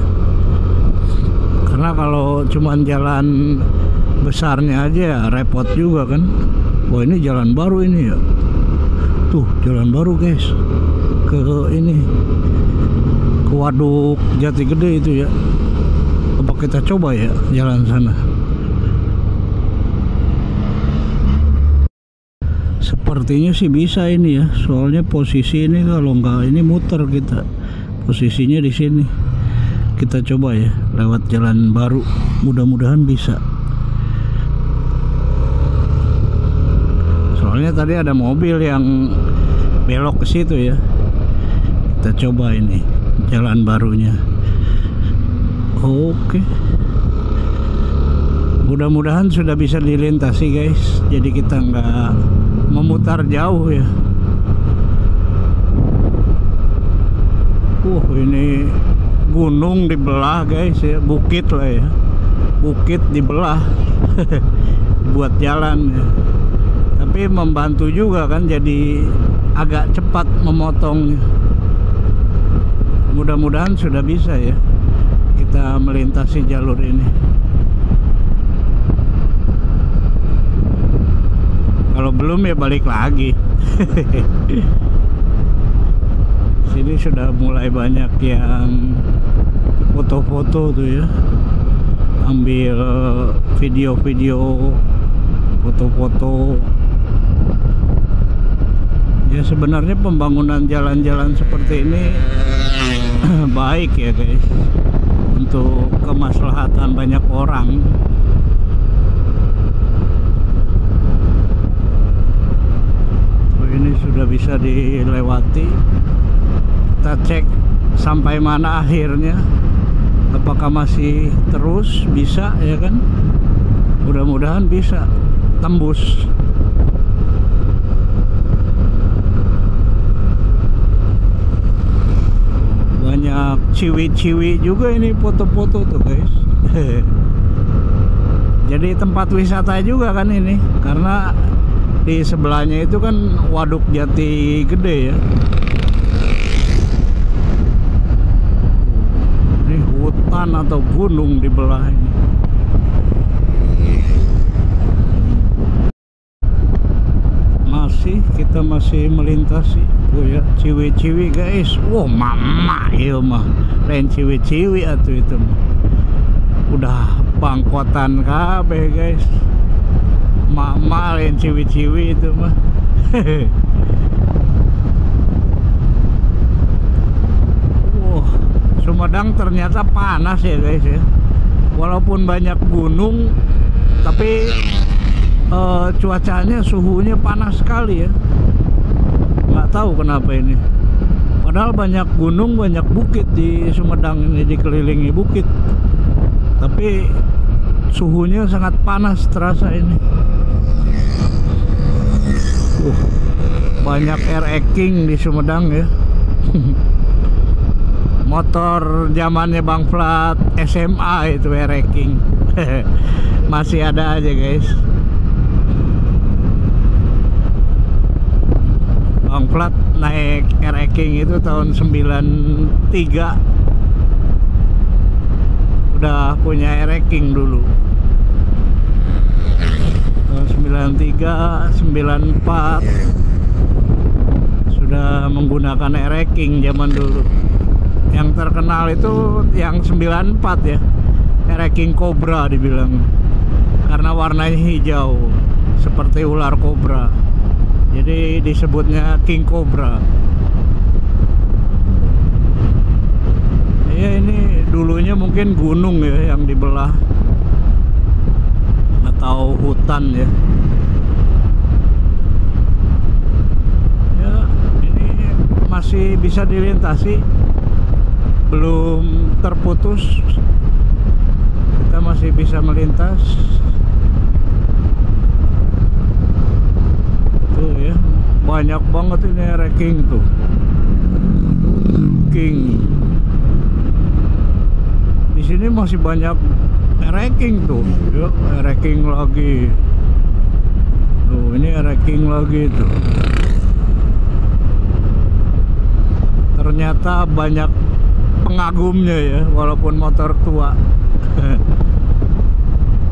Karena kalau cuman jalan besarnya aja ya repot juga kan. Wah, ini jalan baru ini ya. Tuh jalan baru guys, ke ini, ke Waduk Jati Gede itu ya. Apa kita coba ya jalan sana? Sepertinya sih bisa ini ya, soalnya posisi ini kalau nggak ini muter kita. Posisinya di sini. Kita coba ya lewat jalan baru, mudah-mudahan bisa. Soalnya soalnya tadi ada mobil yang belok ke situ ya. Kita coba ini jalan barunya. Oke. Mudah-mudahan sudah bisa dilintasi guys. Jadi kita nggak memutar jauh ya. Ini gunung dibelah guys ya, bukit lah ya. Bukit dibelah buat jalan ya. Tapi membantu juga kan, jadi agak cepat memotongnya. Mudah-mudahan sudah bisa ya kita melintasi jalur ini. Kalau belum ya balik lagi. Sini sudah mulai banyak yang foto-foto tuh ya, ambil video-video, foto-foto. Ya sebenarnya pembangunan jalan-jalan seperti ini baik ya guys, untuk kemaslahatan banyak orang. Ini sudah bisa dilewati. Kita cek sampai mana akhirnya, apakah masih terus bisa ya kan. Mudah-mudahan bisa tembus. Banyak ciwi-ciwi juga ini, foto-foto tuh guys. Jadi tempat wisata juga kan ini, karena di sebelahnya itu kan Waduk Jati Gede ya. Ini hutan atau gunung di belah ini. Kita masih melintasi tuh ya, ciwi-ciwi guys. Wow, mama iya mah, lain ciwi-ciwi atuh itu mah. Udah pangkotan kabeh guys. Mama lain ciwi-ciwi itu mah. Wow, Sumedang ternyata panas ya guys ya. Walaupun banyak gunung, tapi cuacanya, suhunya panas sekali ya. Nggak tahu kenapa ini. Padahal banyak gunung, banyak bukit di Sumedang ini, dikelilingi bukit. Tapi suhunya sangat panas terasa ini. Banyak air-king di Sumedang ya. Motor zamannya Bang Flat SMA itu air-king. Masih ada aja guys. Bang Flat naik air-king itu tahun 93. Udah punya air-king dulu. Tahun 93, 94 sudah menggunakan air-king zaman dulu. Yang terkenal itu yang 94 ya, air-king Cobra dibilang, karena warnanya hijau seperti ular kobra. Jadi disebutnya King Cobra. Ya ini dulunya mungkin gunung ya yang dibelah, atau hutan ya. Ya ini masih bisa dilintasi, belum terputus. Kita masih bisa melintas. Tuh ya, banyak banget ini air-king tuh. King. Di sini masih banyak air-king tuh. Ya, air-king lagi. Tuh, ini air-king lagi tuh. Ternyata banyak pengagumnya ya, walaupun motor tua.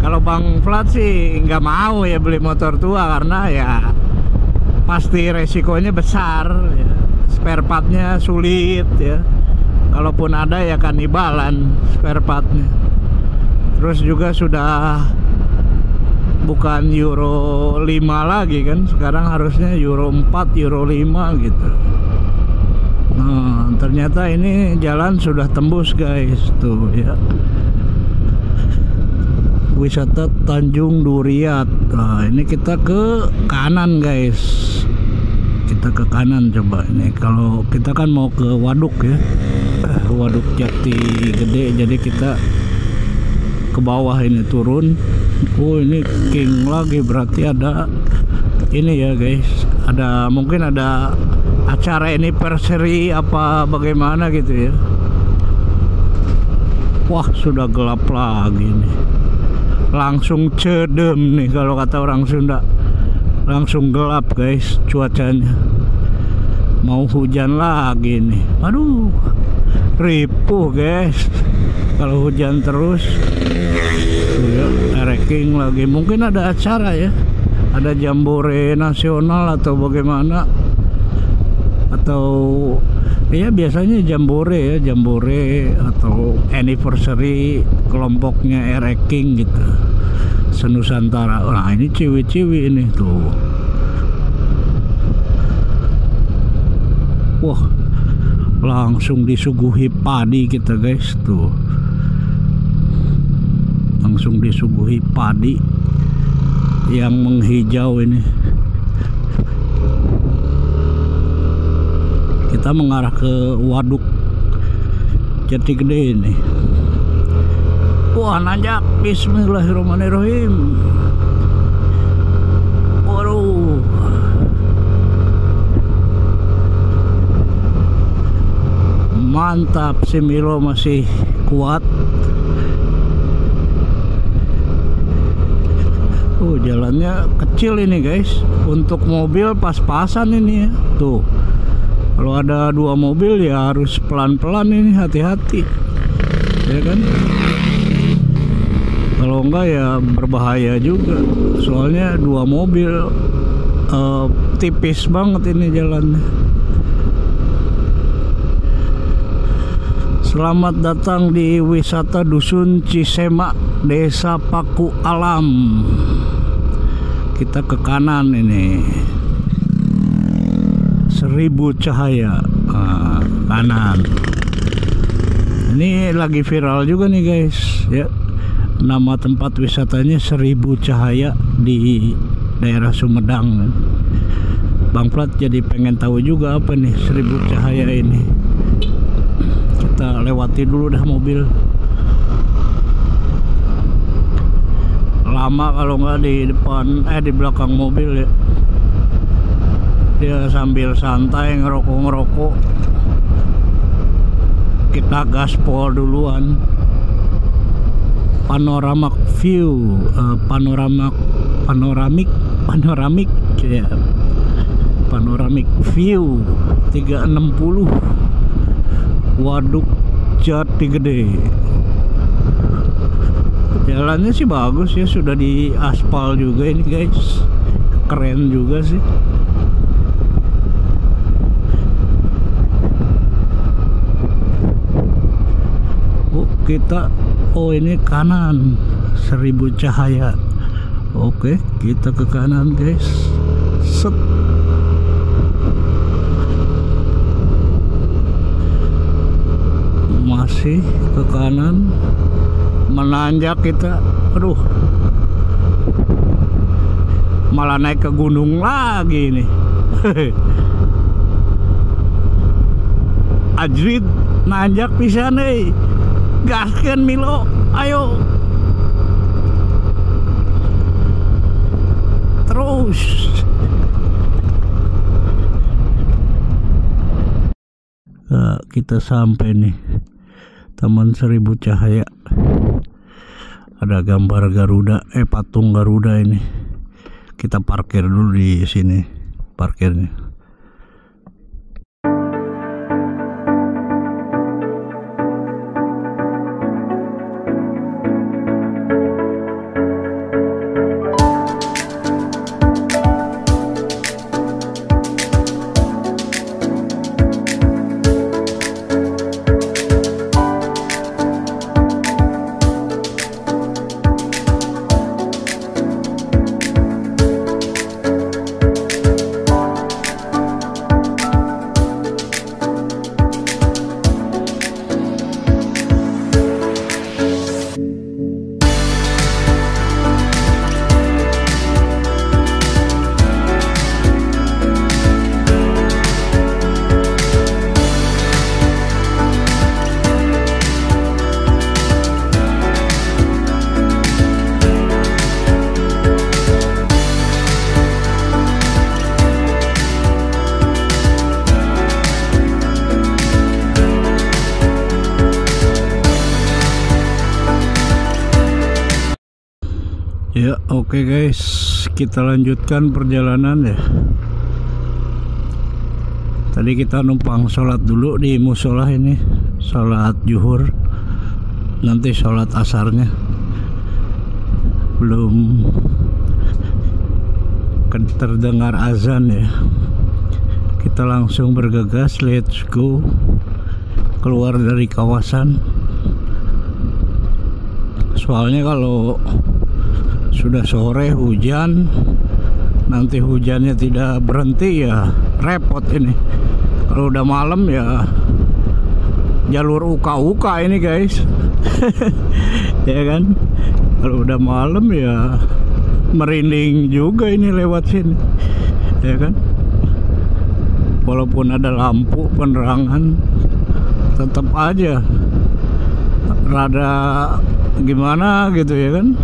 Kalau Bang Flat sih nggak mau ya beli motor tua, karena ya pasti resikonya besar ya. Spare partnya sulit ya, kalaupun ada ya kanibalan spare partnya. Terus juga sudah bukan Euro 5 lagi kan, sekarang harusnya Euro 4, Euro 5 gitu. Nah ternyata ini jalan sudah tembus guys tuh ya. wisata Tanjung Duriat. Nah, ini kita ke kanan guys, kita ke kanan coba. Ini kalau kita kan mau ke waduk ya, waduk Jati Gede, jadi kita ke bawah ini turun. Oh ini King lagi, berarti ada ini ya guys, ada mungkin ada acara anniversary apa bagaimana gitu ya. Wah sudah gelap lagi nih, langsung cedem nih kalau kata orang Sunda, langsung gelap guys cuacanya, mau hujan lagi nih. Aduh ripuh guys kalau hujan terus. Tuh ya, trekking lagi, mungkin ada acara ya, ada jambore nasional atau bagaimana, atau ya biasanya jambore ya, jambore atau anniversary kelompoknya trekking gitu, senusantara. Nah ini ciwi-ciwi ini tuh. Wah langsung disuguhi padi kita guys tuh, langsung disuguhi padi yang menghijau ini. Kita mengarah ke waduk Jati Gede ini. Wah nanjak, bismillahirrahmanirrahim. Waduh, mantap, si Milo masih kuat. Jalannya kecil ini guys, untuk mobil pas-pasan ini ya. Tuh kalau ada 2 mobil ya harus pelan-pelan ini, hati-hati ya kan, kalau enggak ya berbahaya juga, soalnya 2 mobil. Tipis banget ini jalannya. Selamat datang di wisata Dusun Cisemak, Desa Paku Alam. Kita ke kanan ini, 1000 Cahaya. Kanan. Ini lagi viral juga nih guys ya, nama tempat wisatanya 1000 Cahaya di daerah Sumedang. Bang Plat jadi pengen tahu juga apa nih 1000 Cahaya ini. Kita lewati dulu dah mobil. Lama kalau nggak di depan, di belakang mobil ya. Dia sambil santai ngerokok-ngerokok, kita gaspol duluan. Panoramic view, panoramik ya, panoramic view 360 Waduk Jati Gede. Jalannya sih bagus ya, sudah di aspal juga ini guys, keren juga sih. Kita ini kanan 1000 Cahaya. Oke, kita ke kanan guys. Set. Masih ke kanan, menanjak kita. Aduh, malah naik ke gunung lagi nih. Ajrit nanjak pisan nih. Gaskeun Milo, ayo terus. Kita sampai nih Taman 1000 Cahaya. Ada gambar Garuda, patung Garuda ini. Kita parkir dulu di sini, parkirnya. Ya, oke guys, kita lanjutkan perjalanan ya. Tadi kita numpang sholat dulu di musola ini, sholat zuhur, nanti sholat asarnya. Belum terdengar azan ya. Kita langsung bergegas, let's go, keluar dari kawasan. Soalnya kalau sudah sore hujan, nanti hujannya tidak berhenti ya repot ini. Kalau udah malam ya jalur uka-uka ini guys. Ya kan, kalau udah malam ya merinding juga ini lewat sini, ya kan. Walaupun ada lampu penerangan, tetap aja rada gimana gitu ya kan.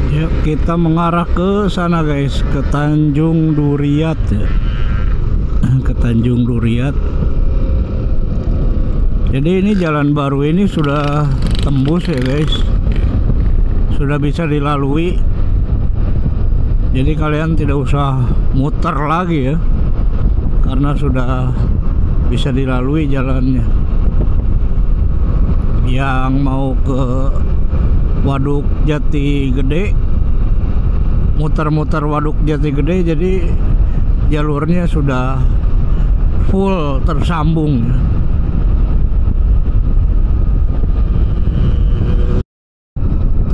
Ya, kita mengarah ke sana guys, ke Tanjung Duriat ya. Ke Tanjung Duriat. Jadi ini jalan baru ini sudah tembus ya guys, sudah bisa dilalui. Jadi kalian tidak usah muter lagi ya, karena sudah bisa dilalui jalannya. Yang mau ke Waduk Jati Gede, muter-muter Waduk Jati Gede, jadi jalurnya sudah full tersambung.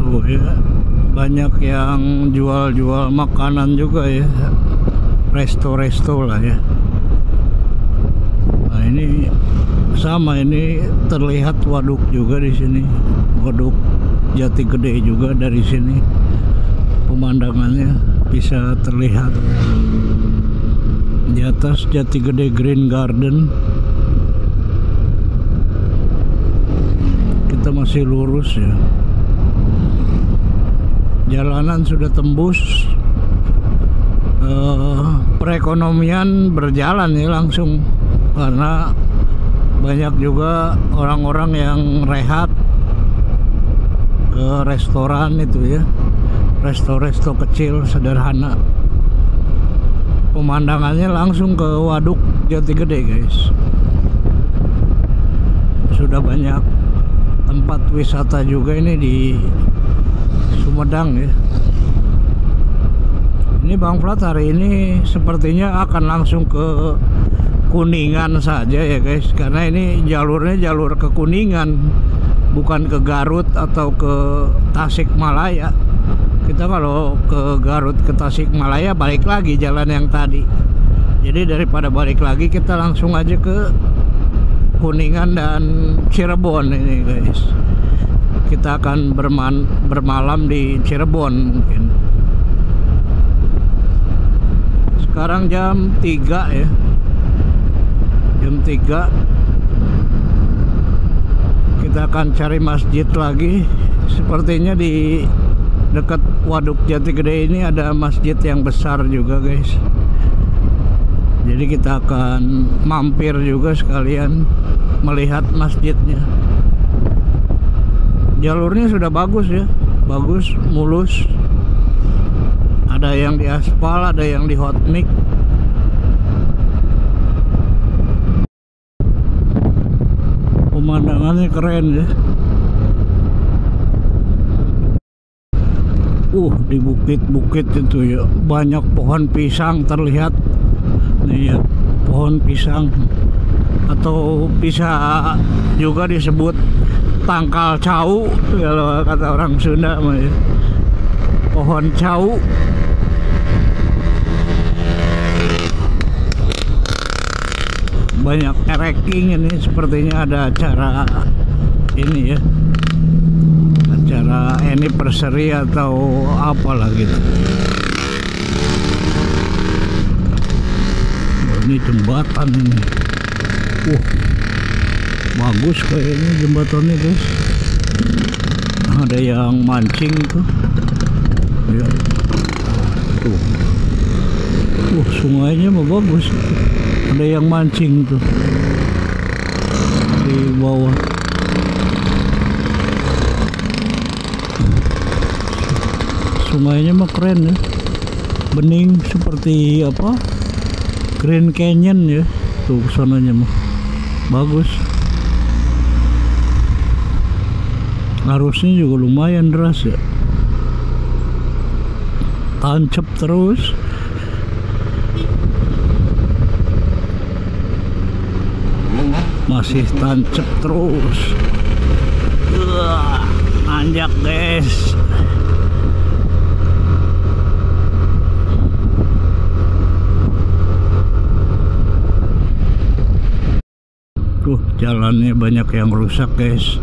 Tuh ya, banyak yang jual-jual makanan juga ya, resto-resto lah ya. Nah ini sama, ini terlihat waduk juga di sini, Waduk Jati Gede juga dari sini pemandangannya bisa terlihat. Di atas Jati Gede Green Garden. Kita masih lurus ya. Jalanan sudah tembus. Perekonomian berjalan ya langsung, karena banyak juga orang-orang yang rehat ke restoran itu ya, resto-resto kecil sederhana. Pemandangannya langsung ke Waduk Jati Gede guys. Sudah banyak tempat wisata juga ini di Sumedang ya. Ini Bang Plat hari ini sepertinya akan langsung ke Kuningan saja ya guys, karena ini jalurnya jalur ke Kuningan, bukan ke Garut atau ke Tasikmalaya. Kita kalau ke Garut ke Tasikmalaya balik lagi jalan yang tadi. Jadi daripada balik lagi, kita langsung aja ke Kuningan dan Cirebon ini guys. Kita akan bermalam di Cirebon mungkin. Sekarang jam 3 ya. Jam 3. Kita akan cari masjid lagi. Sepertinya di dekat Waduk Jati Gede ini ada masjid yang besar juga guys. Jadi kita akan mampir juga sekalian melihat masjidnya. Jalurnya sudah bagus ya, bagus, mulus. Ada yang di aspal, ada yang di hot mix. Pemandangannya keren ya. Di bukit-bukit itu ya, banyak pohon pisang terlihat. Nih ya, pohon pisang, atau bisa juga disebut tangkal cau kalau kata orang Sunda mah ya. Pohon cau. Banyak ereking ini, sepertinya ada acara ini ya, acara anniversary atau apalah gitu. Ini jembatan ini. Bagus kayaknya jembatannya guys. Ada yang mancing tuh ya. Sungainya mah bagus. Ada yang mancing tuh di bawah. sungainya mah keren ya, bening seperti apa, Grand Canyon ya. Tuh kesananya mah bagus, arusnya juga lumayan deras ya, tancap terus. Masih tancap terus. Nanjak guys. Tuh jalannya banyak yang rusak guys.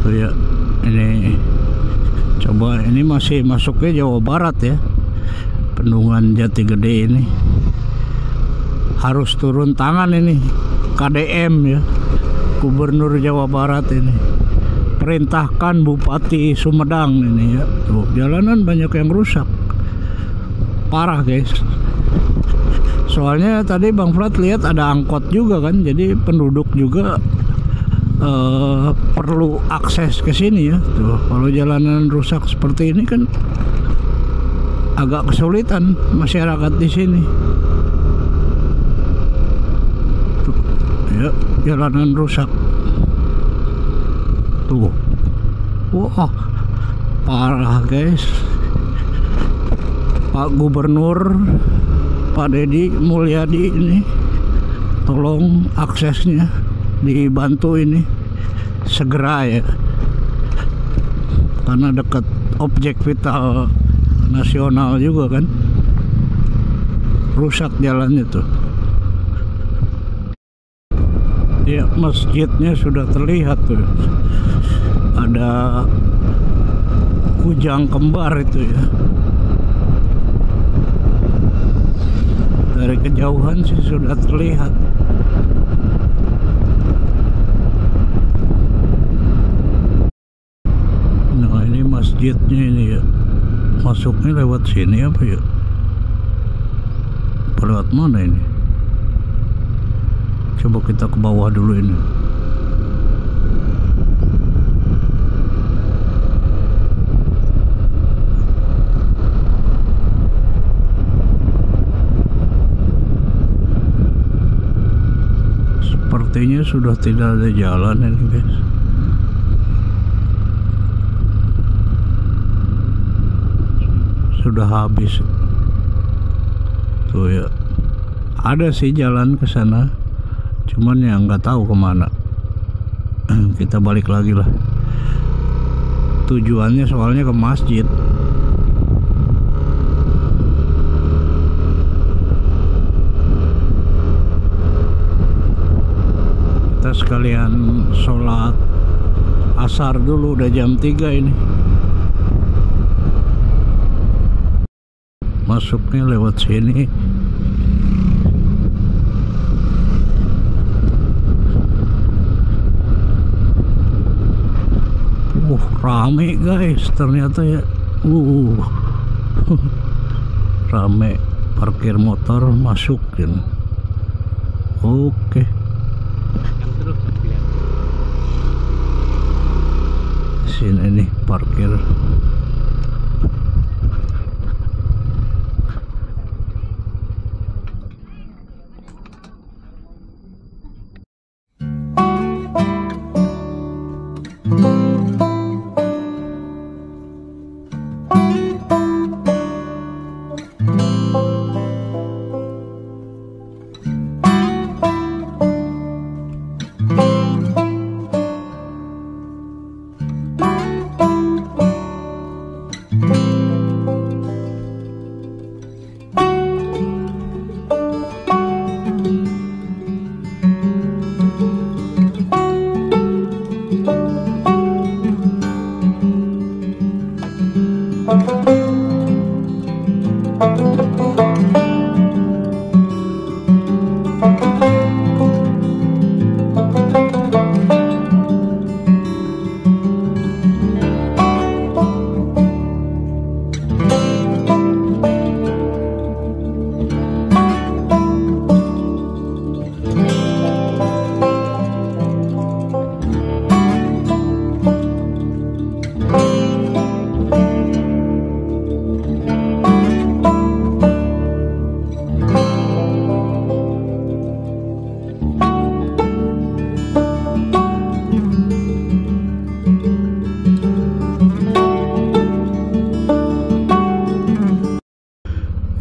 Tuh ya, ini coba, ini masih masuknya Jawa Barat ya, Bendungan Jati Gede ini. Harus turun tangan ini KDM ya, Gubernur Jawa Barat ini, perintahkan Bupati Sumedang ini ya. Tuh jalanan banyak yang rusak, parah guys. Soalnya tadi Bang Flat lihat ada angkot juga kan, jadi penduduk juga perlu akses ke sini ya. Tuh kalau jalanan rusak seperti ini kan agak kesulitan masyarakat di sini. Tuh ya, jalanan rusak. Tuh, wah parah guys. Pak Gubernur, Pak Deddy Mulyadi ini, tolong aksesnya dibantu ini segera ya, karena dekat objek vital nasional juga kan, rusak jalannya tuh ya. Masjidnya sudah terlihat tuh, ada kujang kembar itu ya, dari kejauhan sih sudah terlihat. Nah ini masjidnya ini ya, masuknya lewat sini apa ya, lewat mana ini? Coba kita ke bawah dulu ini. Sepertinya sudah tidak ada jalan ini guys. Sudah habis. Tuh ya, ada sih jalan ke sana, cuman ya nggak tahu kemana. Kita balik lagi lah. Tujuannya soalnya ke masjid. Kita sekalian sholat asar dulu, udah jam 3 ini. Masuknya lewat sini. Rame guys ternyata ya. Rame, parkir motor masukin. Oke. Sini nih parkir.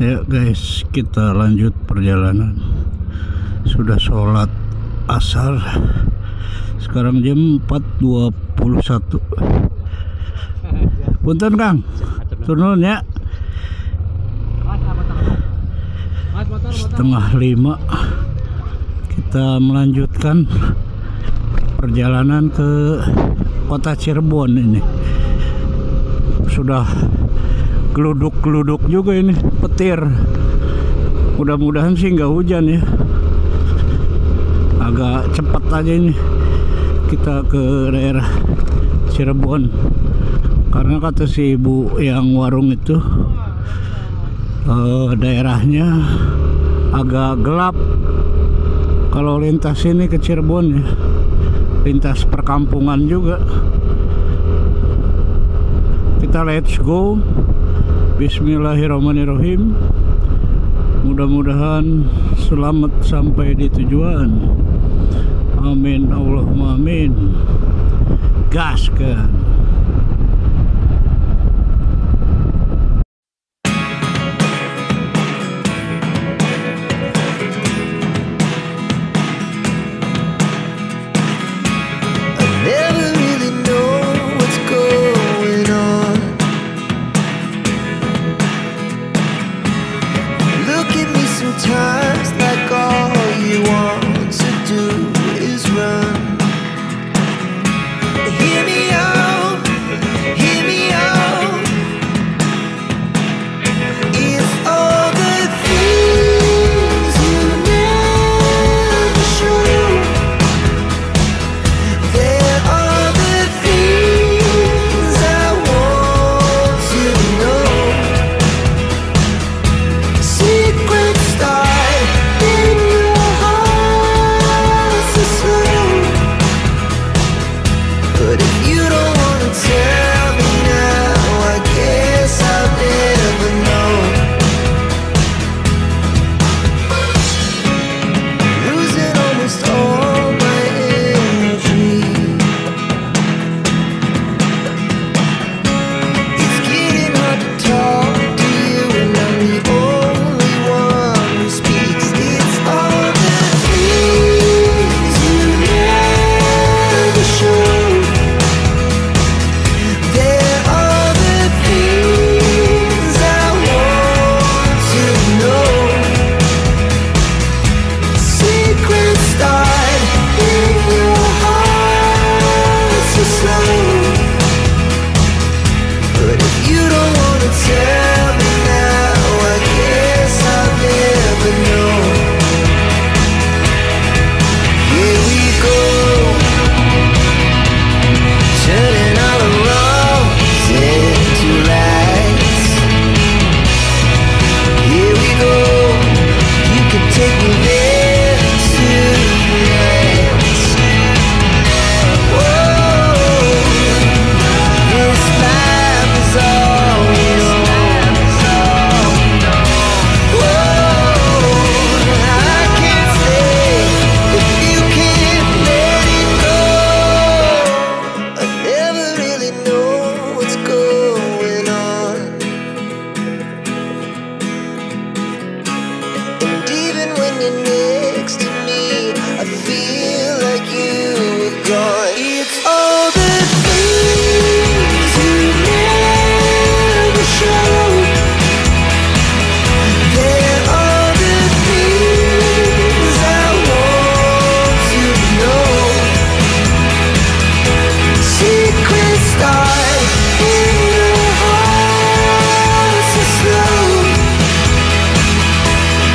Ya guys, kita lanjut perjalanan. Sudah sholat asar. Sekarang jam 4.21. Punten Kang, turun ya. 4:30 kita melanjutkan perjalanan ke kota Cirebon ini. Sudah geluduk-geluduk juga ini petir. Mudah-mudahan sih nggak hujan ya. Agak cepat aja ini kita ke daerah Cirebon, karena kata si ibu yang warung itu daerahnya agak gelap kalau lintas ini ke Cirebon ya, lintas perkampungan juga. Kita let's go. Bismillahirrahmanirrahim. Mudah-mudahan selamat sampai di tujuan. Amin Allahumma amin. Gaskan. Sometimes like all you want to do is run. Hear me out, hear me out. It's all the things you never show. There are the things I want to know. Secrets start in your heart so slow. But if you don't wanna tell me now, I guess I'll never know. Losing almost all my energy. It's getting hard to talk to you, and I'm the only one who speaks. It's all the things you never show. There are the things I want to know. Secrets start in your heart so slow. But if you don't wanna tell me now, I guess I'll never know. Here we go, turning all the wrongs into rights. Here we go, you can take me there tonight. Whoa, this life is all we know. Whoa, I can't stay if you can't let it go. I never really know what's going on. And even when you're next to me, I feel like you were gone. It's all the things you never show. There are the things I want to know. Secrets start in your heart so slow.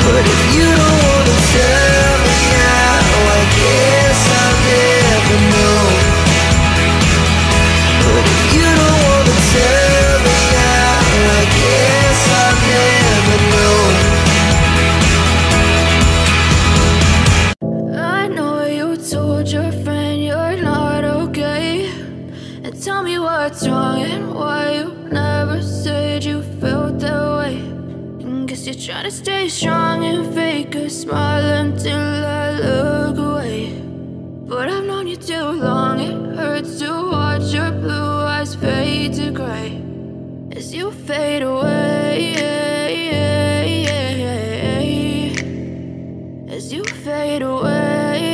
But if you don't wanna tell me now, I guess I'll never know. But if you don't wanna tell me now, I guess I'll never know. I know you told your friend you're not okay. And tell me what's wrong and why you never said you felt that way. And guess you're trying to stay strong and fake a smile until I look away. But I've known you too long, it hurts to watch your blue eyes fade to gray as you fade away. fade away.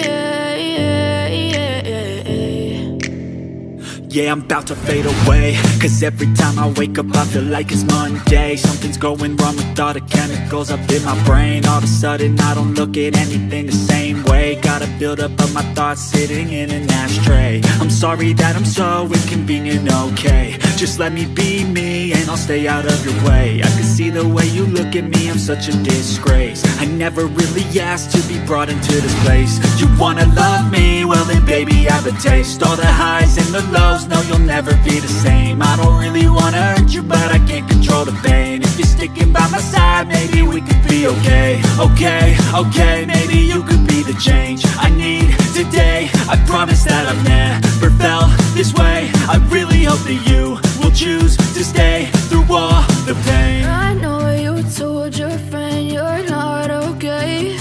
Yeah, I'm about to fade away, cause every time I wake up I feel like it's Monday. Something's going wrong with all the chemicals up in my brain. All of a sudden I don't look at anything the same way. Gotta build up of my thoughts sitting in an ashtray. I'm sorry that I'm so inconvenient, okay. Just let me be me and I'll stay out of your way. I can see the way you look at me, I'm such a disgrace. I never really asked to be brought into this place. You wanna love me? Well then baby I have a taste. All the highs and the lows, no you'll never be the same. I don't really wanna hurt you but I can't control the pain. If you're sticking by my side maybe we could be okay. Okay, maybe you could be the change I need today. I promise that I've never felt this way. I really hope that you will choose to stay through all the pain. I know you told your friend you're not okay,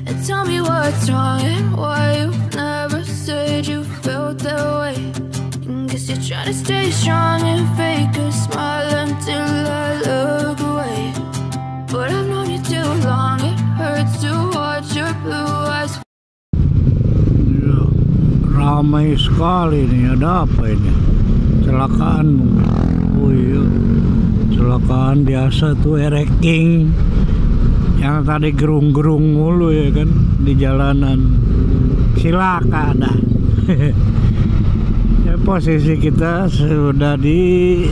and tell me what's wrong and why you never said you felt that way. Guess you're trying to stay strong and fake a smile until I look away. But I've known you too long, it hurts to watch your blue eyes. Ya, ramai sekali nih, ada apa ini? Kecelakaan mungkin. Oh iya, kecelakaan biasa tuh ereking. Yang tadi gerung-gerung mulu ya kan di jalanan. Silakan dah. Ya, posisi kita sudah di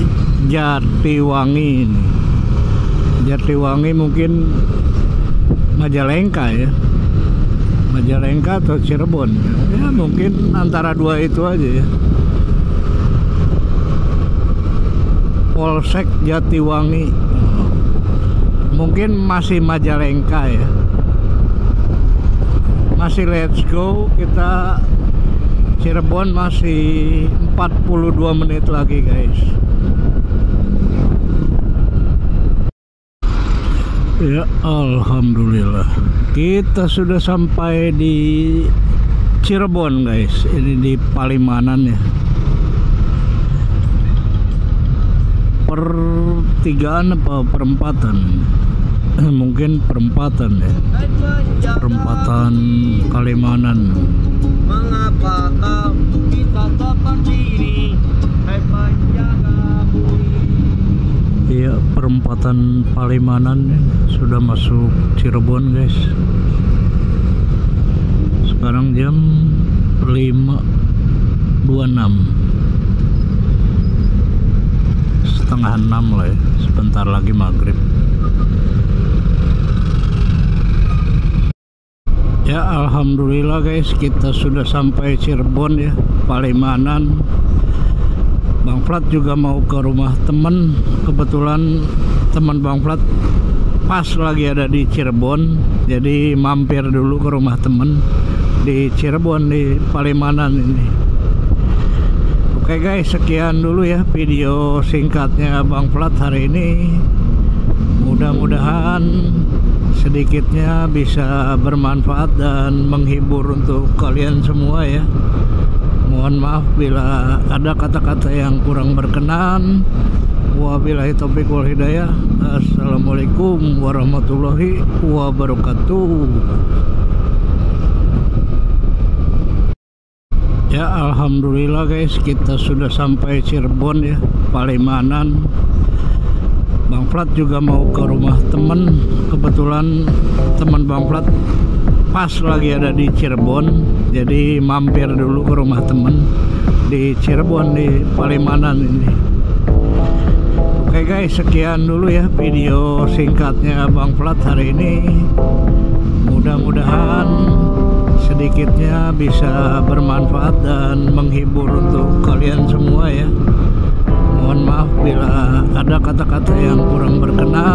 Jatiwangi ini. Jatiwangi mungkin Majalengka ya. Majalengka atau Cirebon. Ya mungkin antara dua itu aja ya. Polsek Jatiwangi. Mungkin masih Majalengka ya. Masih let's go, kita Cirebon masih 42 menit lagi guys. Ya alhamdulillah kita sudah sampai di Cirebon guys. Ini di Palimanan ya. Pertigaan apa perempatan? Mungkin perempatan ya. Perempatan Kalimanan. Mengapa kamu kita dapat diri? Hai penjaga bumi. Iya, perempatan Palimanan ya. Sudah masuk Cirebon guys. Sekarang jam 5.26, setengah 6 lah ya. Sebentar lagi maghrib. Ya alhamdulillah guys, kita sudah sampai Cirebon ya, Palimanan. Bang Flat juga mau ke rumah temen. Kebetulan teman Bang Flat pas lagi ada di Cirebon, jadi mampir dulu ke rumah temen di Cirebon, di Palimanan ini. Oke guys, sekian dulu ya video singkatnya Bang Flat hari ini. Mudah-mudahan sedikitnya bisa bermanfaat dan menghibur untuk kalian semua ya. Mohon maaf bila ada kata-kata yang kurang berkenan. Wabillahi taufiq wal hidayah. Assalamualaikum warahmatullahi wabarakatuh. Ya alhamdulillah guys, kita sudah sampai Cirebon ya, Palimanan. Bang Flat juga mau ke rumah temen. Kebetulan teman Bang Flat pas lagi ada di Cirebon, jadi mampir dulu ke rumah temen di Cirebon, di Palimanan ini. Oke guys, sekian dulu ya video singkatnya Bang Flat hari ini. Mudah-mudahan sedikitnya bisa bermanfaat dan menghibur untuk kalian semua ya. Mohon maaf bila ada kata-kata yang kurang berkenan.